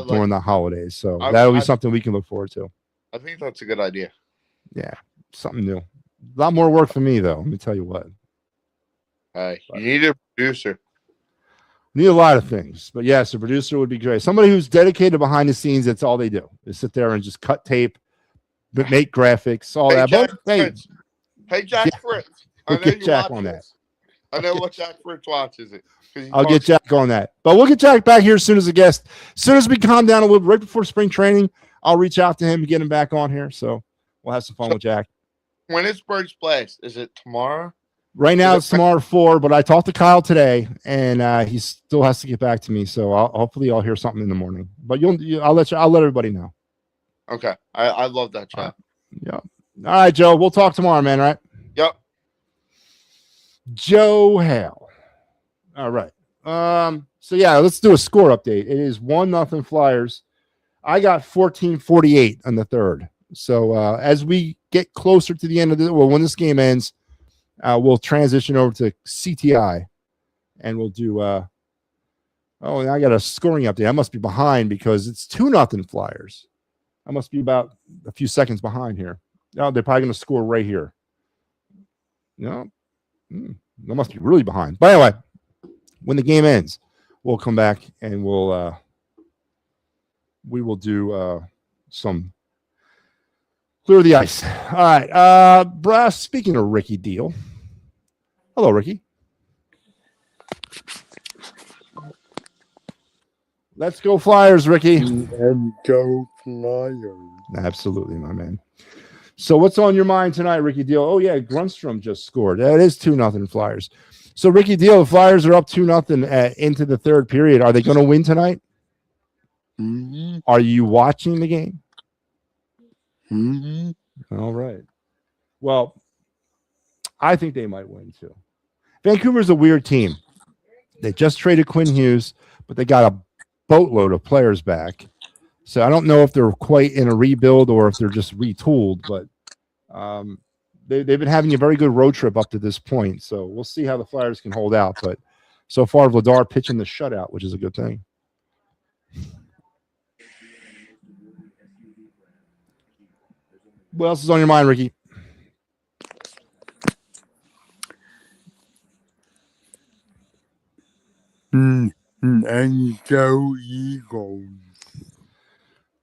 S2: during the holidays. So that'll be something we can look forward to.
S1: I think that's a good idea.
S2: Yeah, something new. A lot more work for me, though. Let me tell you what.
S1: Hey, you need a producer.
S2: We need a lot of things. But yes, a producer would be great. Somebody who's dedicated behind the scenes, that's all they do. They sit there and just cut tape, make graphics, all that.
S1: Hey, Jack Fritz.
S2: We'll get Jack on that.
S1: I know what Jack Fritz watches it.
S2: I'll get Jack on that. But we'll get Jack back here as soon as a guest. As soon as we calm down a little, right before spring training, I'll reach out to him and get him back on here. So we'll have some fun with Jack.
S1: When is Birds Blast? Is it tomorrow?
S2: Right now it's tomorrow at 4, but I talked to Kyle today, and he still has to get back to me. So hopefully I'll hear something in the morning. But I'll let everybody know.
S1: Okay. I love that chat.
S2: Yeah. All right, Joe. We'll talk tomorrow, man. All right.
S1: Yep.
S2: Joe Hale. All right. So yeah, let's do a score update. It is 1-0 Flyers. I got 14-48 on the third. So as we get closer to the end of when this game ends, we'll transition over to CTI, and we'll do. And I got a scoring update. I must be behind because it's 2-0 Flyers. I must be about a few seconds behind here. No, they're probably going to score right here. No. I must be really behind. But anyway, when the game ends, we'll come back and we will do some clear the ice. All right. Brass, speaking of Ricky Deal. Hello, Ricky. Let's go Flyers, Ricky.
S3: And go Flyers.
S2: Absolutely, my man. So what's on your mind tonight, Ricky Deal? Oh, yeah, Grunstrom just scored. That is 2-0 Flyers. So, Ricky Deal, the Flyers are up 2-0 into the third period. Are they going to win tonight?
S3: Mm-hmm.
S2: Are you watching the game?
S3: Mm-hmm.
S2: All right. Well, I think they might win too. Vancouver's a weird team. They just traded Quinn Hughes, but they got a boatload of players back. So I don't know if they're quite in a rebuild or if they're just retooled, but they've been having a very good road trip up to this point. So we'll see how the Flyers can hold out. But so far, Vladar pitching the shutout, which is a good thing. What else is on your mind, Ricky?
S3: And go Eagles.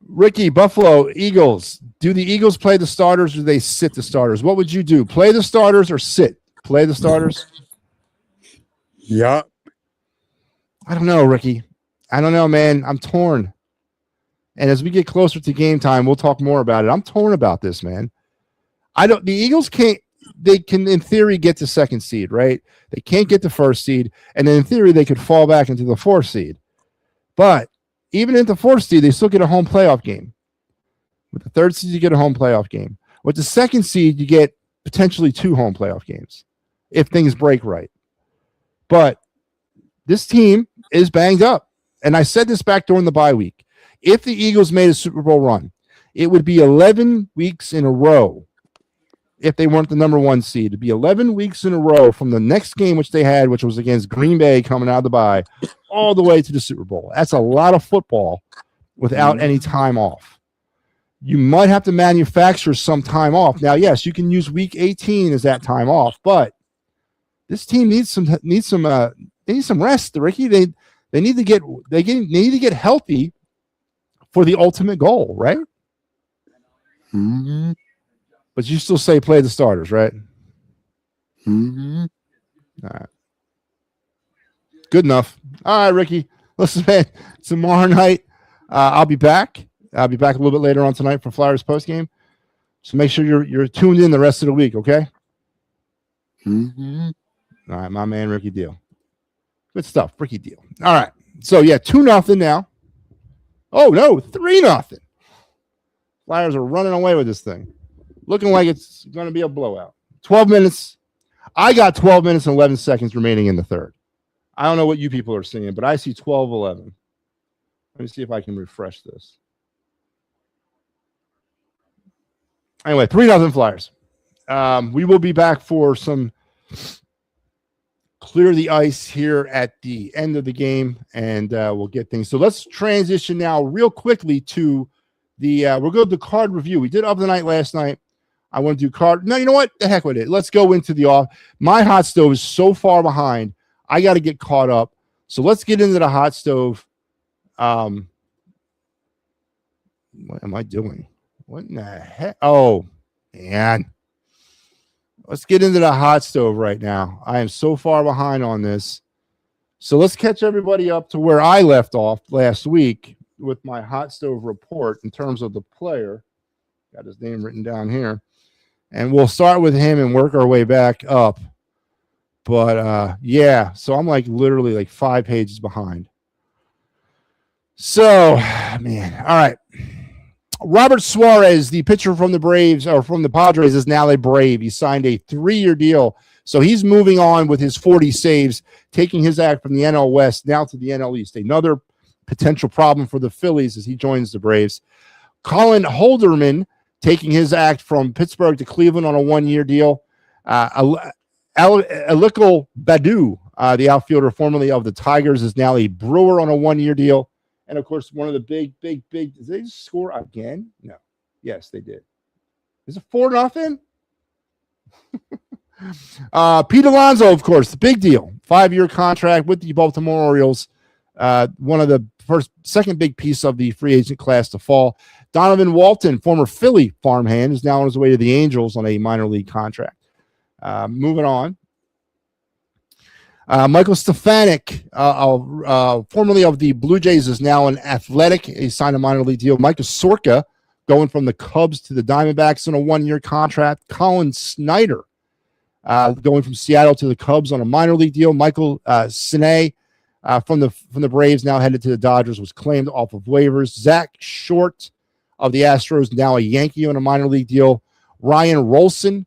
S2: Ricky, Buffalo, Eagles. Do the Eagles play the starters or do they sit the starters? What would you do? Play the starters or sit? Play the starters?
S3: Yeah.
S2: I don't know, Ricky. I don't know, man. I'm torn. And as we get closer to game time, we'll talk more about it. I'm torn about this, man. The Eagles can't, they can in theory get the second seed, right? They can't get the first seed. And then in theory, they could fall back into the fourth seed. But even in the fourth seed, they still get a home playoff game. With the third seed, you get a home playoff game. With the second seed, you get potentially 2 home playoff games if things break right. But this team is banged up. And I said this back during the bye week. If the Eagles made a Super Bowl run, it would be 11 weeks in a row. If they weren't the number 1 seed, it'd be 11 weeks in a row from the next game, which they had, which was against Green Bay coming out of the bye, all the way to the Super Bowl. That's a lot of football without any time off. You might have to manufacture some time off. Now, yes, you can use week 18 as that time off, but this team needs some rest, Ricky. They need to get healthy for the ultimate goal, right?
S3: Mm-hmm.
S2: But you still say play the starters, right?
S3: Mm-hmm.
S2: All right. Good enough. All right, Ricky. Listen, man, tomorrow night, I'll be back. I'll be back a little bit later on tonight for Flyers postgame. So make sure you're tuned in the rest of the week, okay?
S3: Mm-hmm.
S2: All right, my man, Ricky Deal. Good stuff, Ricky Deal. All right. So, yeah, 2-0 now. Oh, no, 3-0. Flyers are running away with this thing. Looking like it's going to be a blowout. 12 minutes. I got 12 minutes and 11 seconds remaining in the third. I don't know what you people are seeing, but I see 12-11. Let me see if I can refresh this. Anyway, 3-0 Flyers. We will be back for some clear the ice here at the end of the game, and we'll get things. So let's transition now real quickly to we'll go to the card review. We did of the night last night. I want to do card. No, you know what? The heck with it. Let's go into the off. My hot stove is so far behind. I got to get caught up. So let's get into the hot stove. What am I doing? What in the heck? Oh, man. Let's get into the hot stove right now. I am so far behind on this. So let's catch everybody up to where I left off last week with my hot stove report in terms of the player. Got his name written down here. And we'll start with him and work our way back up. But, yeah, so I'm like literally like 5 pages behind. So, man, all right. Robert Suarez, the pitcher from the Braves or from the Padres, is now a Brave. He signed a 3-year deal. So he's moving on with his 40 saves, taking his act from the NL West now to the NL East. Another potential problem for the Phillies as he joins the Braves. Colin Holderman taking his act from Pittsburgh to Cleveland on a 1-year deal. Aliko Badu, the outfielder formerly of the Tigers, is now a Brewer on a 1-year deal. And, of course, one of the big, did they score again? No. Yes, they did. Is it 4-0? Pete Alonso, of course, the big deal. 5-year contract with the Baltimore Orioles. One of the second big piece of the free agent class to fall. Donovan Walton, former Philly farmhand, is now on his way to the Angels on a minor league contract. Moving on. Michael Stefanik, formerly of the Blue Jays, is now an Athletic. He signed a minor league deal. Micah Sorka going from the Cubs to the Diamondbacks on a 1-year contract. Colin Snyder going from Seattle to the Cubs on a minor league deal. Michael Sine from the Braves, now headed to the Dodgers, was claimed off of waivers. Zach Short of the Astros, now a Yankee on a minor league deal. Ryan Rolson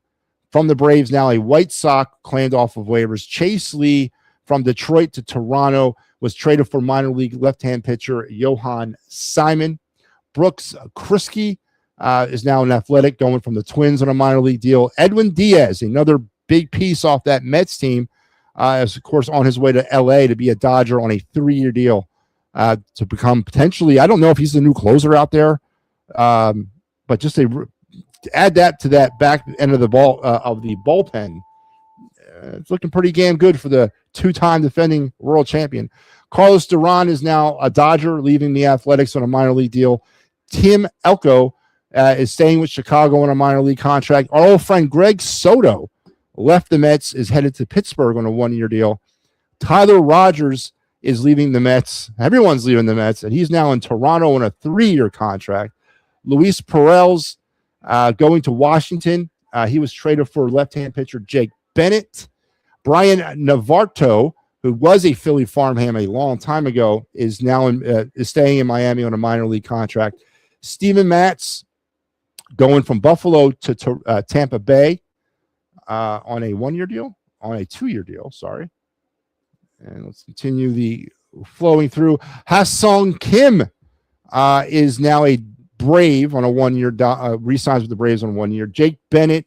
S2: from the Braves, now a White Sox, claimed off of waivers. Chase Lee from Detroit to Toronto was traded for minor league left-hand pitcher Johan Simon. Brooks Kriske is now an Athletic, going from the Twins on a minor league deal. Edwin Diaz, another big piece off that Mets team, is, of course, on his way to L.A. to be a Dodger on a 3-year deal to become potentially, I don't know if he's the new closer out there, but just to add that to that back end of the bullpen, it's looking pretty damn good for the 2-time defending world champion. Carlos Duran is now a Dodger, leaving the Athletics on a minor league deal. Tim Elko is staying with Chicago on a minor league contract. Our old friend Greg Soto left the Mets, is headed to Pittsburgh on a 1-year deal. Tyler Rogers is leaving the Mets. Everyone's leaving the Mets, and he's now in Toronto on a 3-year contract. Luis Perez going to Washington. He was traded for left-hand pitcher Jake Bennett. Brian Navarro, who was a Philly farmhand a long time ago, is now is staying in Miami on a minor league contract. Steven Matz going from Buffalo to Tampa Bay on a 1-year deal, on a 2-year deal, sorry. And let's continue the flowing through. Ha-Sung Kim is now a Brave on a 1-year, re-signs with the Braves on 1 year. Jake Bennett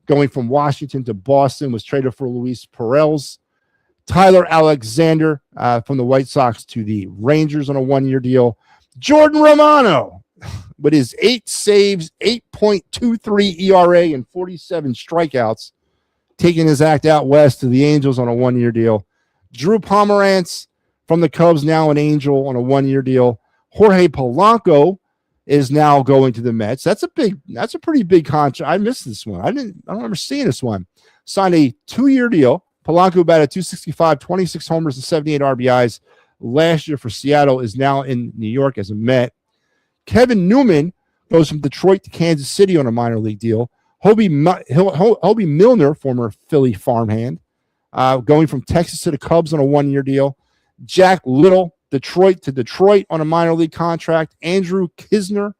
S2: going from Washington to Boston was traded for Luis Perez. Tyler Alexander from the White Sox to the Rangers on a 1-year deal. Jordan Romano with his 8 saves, 8.23 ERA, and 47 strikeouts, taking his act out west to the Angels on a 1-year deal. Drew Pomerantz from the Cubs, now an Angel on a 1-year deal. Jorge Polanco is now going to the Mets. That's a pretty big contract. I missed this one. I don't remember seeing this one. Signed a 2-year deal. Polanco batted .265, 26 homers and 78 RBIs last year for Seattle, is now in New York as a Met. Kevin Newman goes from Detroit to Kansas City on a minor league deal. Hobie Milner, former Philly farmhand, going from Texas to the Cubs on a 1-year deal. Jack Little, Detroit to Detroit on a minor league contract. Andrew Kisner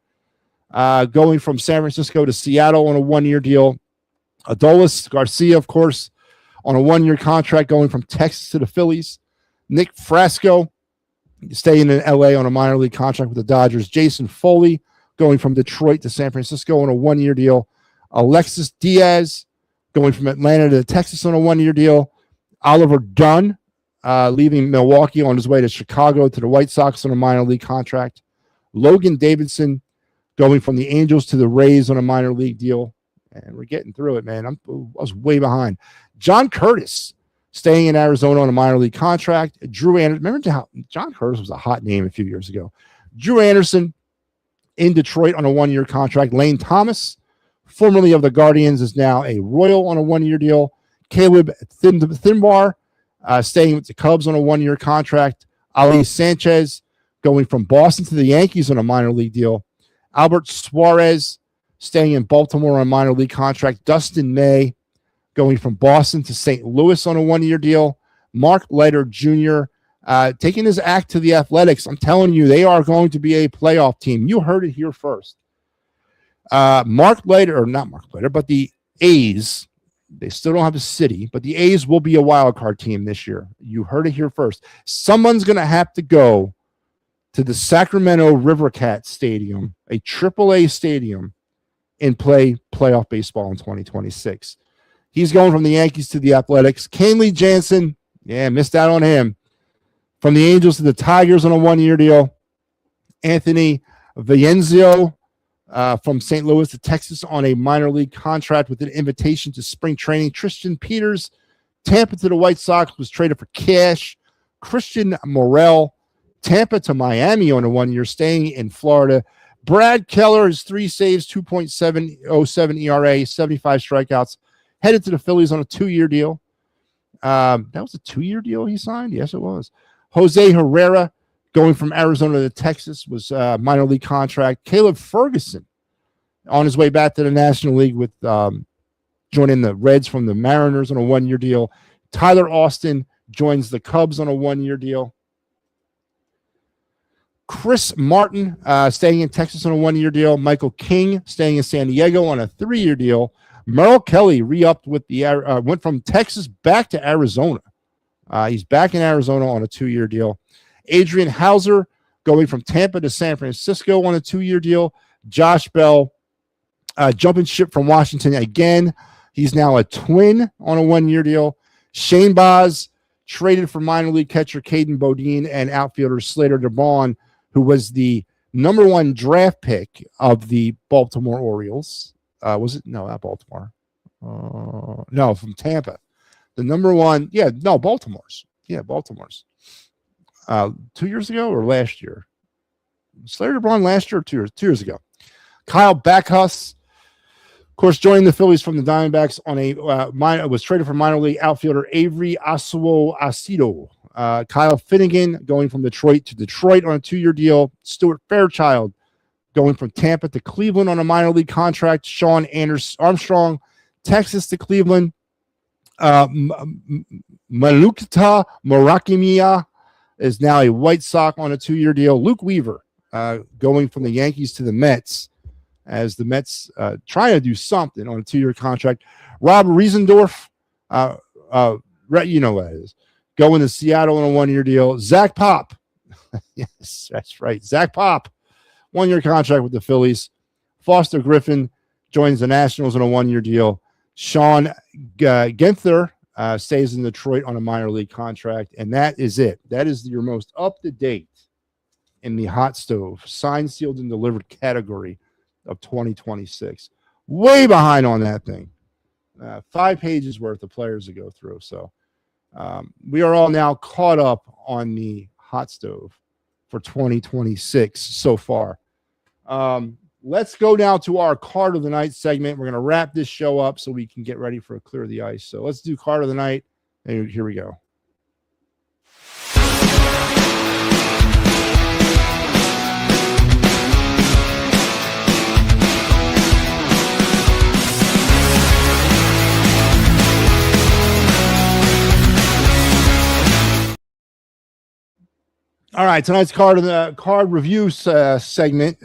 S2: going from San Francisco to Seattle on a 1-year deal. Adolis Garcia, of course, on a 1-year contract, going from Texas to the Phillies. Nick Frasco staying in L.A. on a minor league contract with the Dodgers. Jason Foley going from Detroit to San Francisco on a 1-year deal. Alexis Diaz going from Atlanta to Texas on a 1-year deal. Oliver Dunn leaving Milwaukee on his way to Chicago to the White Sox on a minor league contract. Logan Davidson going from the Angels to the Rays on a minor league deal. And we're getting through it, man. I was way behind. John Curtis staying in Arizona on a minor league contract. Drew Anderson. Remember how John Curtis was a hot name a few years ago. Drew Anderson in Detroit on a 1-year contract. Lane Thomas, formerly of the Guardians, is now a Royal on a 1-year deal. Caleb Thinbar staying with the Cubs on a 1-year contract. Ali Sanchez going from Boston to the Yankees on a minor league deal. Albert Suarez staying in Baltimore on a minor league contract. Dustin May going from Boston to St. Louis on a 1-year deal. Mark Leiter Jr. Taking his act to the Athletics. I'm telling you, they are going to be a playoff team. You heard it here first. Mark Leiter, or not Mark Leiter, but the A's, they still don't have a city, but the A's will be a wild card team this year. You heard it here first. Someone's going to have to go to the Sacramento Rivercat Stadium, a AAA stadium, and play playoff baseball in 2026. He's going from the Yankees to the Athletics. Kenley Jansen, missed out on him. From the Angels to the Tigers on a 1-year deal. Anthony Vienzio from St. Louis to Texas on a minor league contract with an invitation to spring training. Tristan Peters, Tampa to the White Sox, was traded for cash. Christian Morel, Tampa to Miami on a 1-year, staying in Florida. Brad Keller, his 3 saves, 2.707 ERA, 75 strikeouts, headed to the Phillies on a 2-year deal. That was a 2-year deal he signed? Yes, it was. Jose Herrera going from Arizona to Texas was a minor league contract. Caleb Ferguson on his way back to the National League with joining the Reds from the Mariners on a 1-year deal. Tyler Austin joins the Cubs on a 1-year deal. Chris Martin staying in Texas on a 1-year deal. Michael King staying in San Diego on a 3-year deal. Merrill Kelly re-upped with the went from Texas back to Arizona. He's back in Arizona on a 2-year deal. Adrian Hauser going from Tampa to San Francisco on a 2-year deal. Josh Bell jumping ship from Washington again. He's now a Twin on a 1-year deal. Shane Baz traded for minor league catcher Caden Bodine and outfielder Slater DeBron, who was the number 1 draft pick of the Baltimore Orioles. Was it? No, not Baltimore. No, from Tampa. The number 1. Yeah, no, Baltimore's. Yeah, Baltimore's. 2 years ago or last year? Slater DeBron last year or 2 years ago. Kyle Backus, of course, joining the Phillies from the Diamondbacks on a was traded for minor league outfielder Avery Acido. Kyle Finnegan going from Detroit to Detroit on a 2-year deal. Stuart Fairchild going from Tampa to Cleveland on a minor league contract. Sean Armstrong, Texas to Cleveland. Malukta Murakamiya is now a White Sox on a 2-year deal. Luke Weaver going from the Yankees to the Mets, as the Mets try to do something on a 2-year contract. Rob Riesendorf, you know what it is, going to Seattle on a 1-year deal. Zach Pop, yes, that's right, Zach Pop, 1-year contract with the Phillies. Foster Griffin joins the Nationals on a 1-year deal. Sean Genther stays in Detroit on a minor league contract, and that is it. That is your most up-to-date in the hot stove, signed, sealed, and delivered category of 2026. Way behind on that thing. 5 pages worth of players to go through. So we are all now caught up on the hot stove for 2026 so far. Let's go now to our card of the night segment. We're going to wrap this show up so we can get ready for a Clear the Ice. So let's do card of the night. And here we go. All right, tonight's card review segment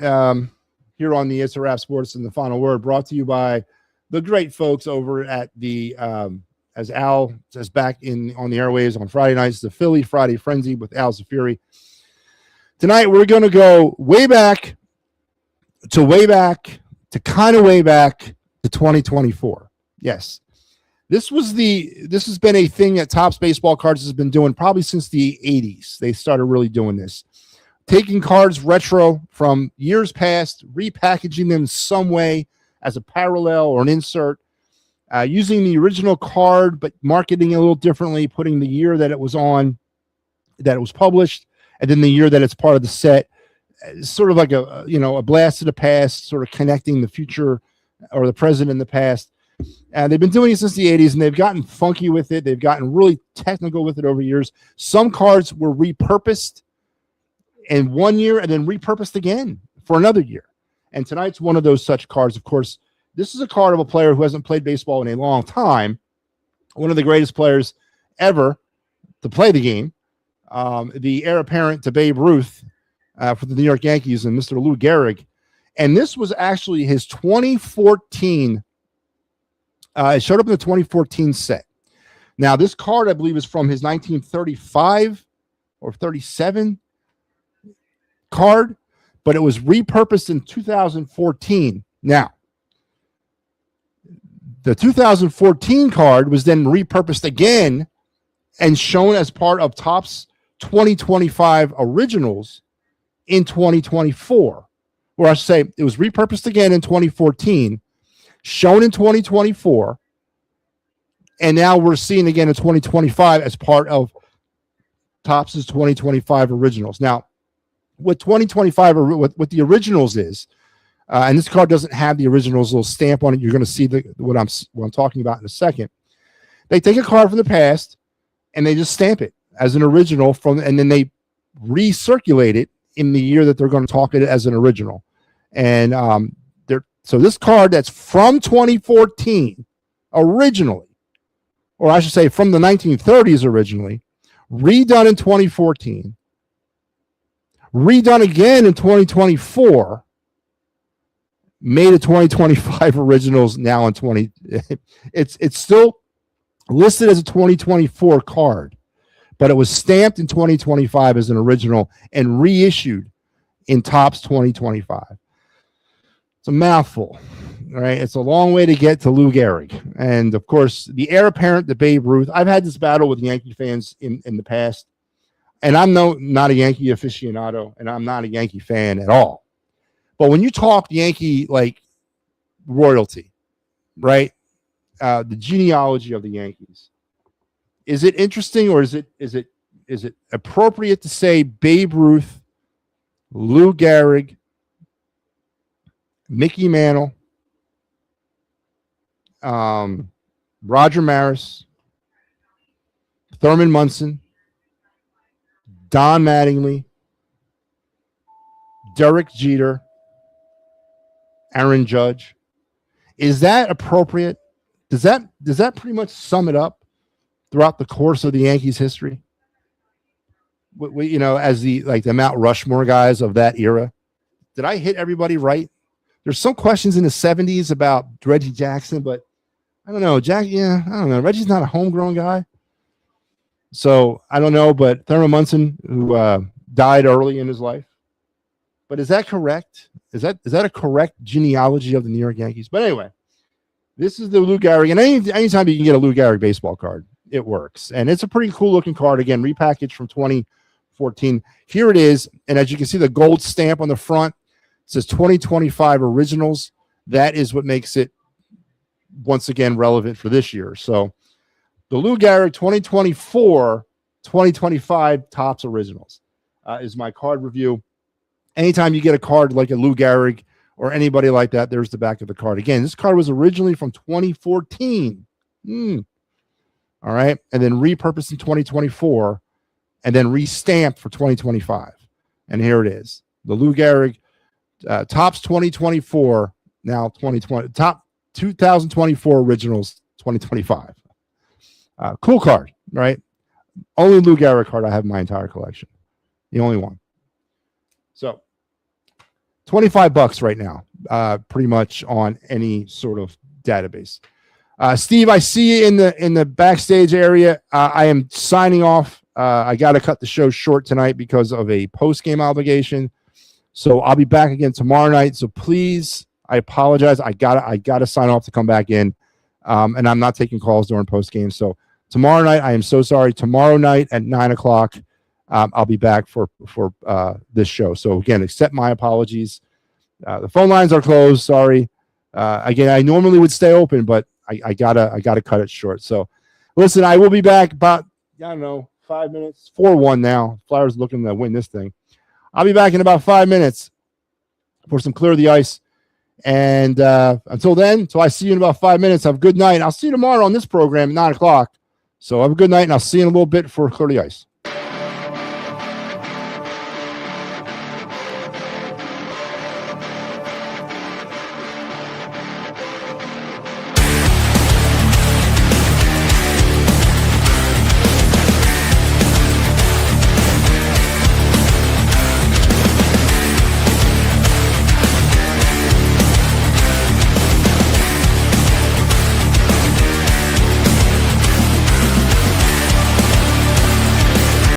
S2: here on the It's a Wrap Sports and the Final Word, brought to you by the great folks over at the as Al says back on the airwaves on Friday nights, the Philly Friday Frenzy with Al Zafiri. Tonight we're going to go way back to 2024. Yes. This has been a thing that Topps Baseball Cards has been doing probably since the 80s. They started really doing this. Taking cards retro from years past, repackaging them some way as a parallel or an insert, using the original card but marketing it a little differently, putting the year that it was on, that it was published, and then the year that it's part of the set. Sort of like a blast to the past, sort of connecting the future or the present and the past. They've been doing it since the 80s, and they've gotten funky with it. They've gotten really technical with it over years. Some cards were repurposed in 1 year and then repurposed again for another year. And tonight's one of those such cards. Of course, this is a card of a player who hasn't played baseball in a long time, one of the greatest players ever to play the game, the heir apparent to Babe Ruth for the New York Yankees, and Mr. Lou Gehrig. And this was actually his 2014. It showed up in the 2014 set. Now, this card, I believe, is from his 1935 or 37 card, but it was repurposed in 2014. Now, the 2014 card was then repurposed again and shown as part of Topps 2025 originals in 2024. Or I should say, it was repurposed again in 2014, shown in 2024, and now we're seeing again in 2025 as part of Topps' 2025 originals. Now, what 2025 or what the originals is, and this card doesn't have the originals little stamp on it. You're going to see what I'm talking about in a second. They take a card from the past and they just stamp it as an original and then they recirculate it in the year that they're going to talk it as an original. And so this card that's from 2014 originally, or I should say from the 1930s originally, redone in 2014, redone again in 2024, made a 2025 originals now in 20. It's still listed as a 2024 card, but it was stamped in 2025 as an original and reissued in Topps 2025. It's a mouthful, right? It's a long way to get to Lou Gehrig. And of course, the heir apparent to Babe Ruth. I've had this battle with Yankee fans in the past, and I'm not a Yankee aficionado, and I'm not a Yankee fan at all. But when you talk Yankee like royalty, right? The genealogy of the Yankees, is it interesting, or is it appropriate to say Babe Ruth, Lou Gehrig, Mickey Mantle, Roger Maris, Thurman Munson, Don Mattingly, Derek Jeter, Aaron Judge? Is that appropriate? Does that pretty much sum it up throughout the course of the Yankees' history? As the Mount Rushmore guys of that era. Did I hit everybody right? There's some questions in the 70s about Reggie Jackson, but I don't know. I don't know. Reggie's not a homegrown guy. So I don't know, but Thurman Munson, who died early in his life. But is that correct? Is that a correct genealogy of the New York Yankees? But anyway, this is the Lou Gehrig. And anytime you can get a Lou Gehrig baseball card, it works. And it's a pretty cool looking card. Again, repackaged from 2014. Here it is. And as you can see, the gold stamp on the front says 2025 originals. That is what makes it, once again, relevant for this year. So the Lou Gehrig 2024-2025 Topps originals is my card review. Anytime you get a card like a Lou Gehrig or anybody like that, there's the back of the card. Again, this card was originally from 2014. All right. And then repurposed in 2024 and then restamped for 2025. And here it is. The Lou Gehrig Topps 2024, now 2020, top 2024 originals 2025. Cool card, right? Only Lou Gehrig card I have in my entire collection. The only one. So $25 right now, pretty much on any sort of database. Steve, I see you in the backstage area. I am signing off. I got to cut the show short tonight because of a post-game obligation. So I'll be back again tomorrow night. So please, I apologize. I gotta sign off to come back in. And I'm not taking calls during post-game. So tomorrow night, I am so sorry. Tomorrow night at 9:00, I'll be back for this show. So again, accept my apologies. The phone lines are closed. Sorry. Again, I normally would stay open, but I gotta cut it short. So listen, I will be back about, 5 minutes. 4-1 now. Flyers looking to win this thing. I'll be back in about 5 minutes for some Clear the Ice. And until I see you in about 5 minutes, have a good night. I'll see you tomorrow on this program at 9:00. So have a good night, and I'll see you in a little bit for Clear the Ice.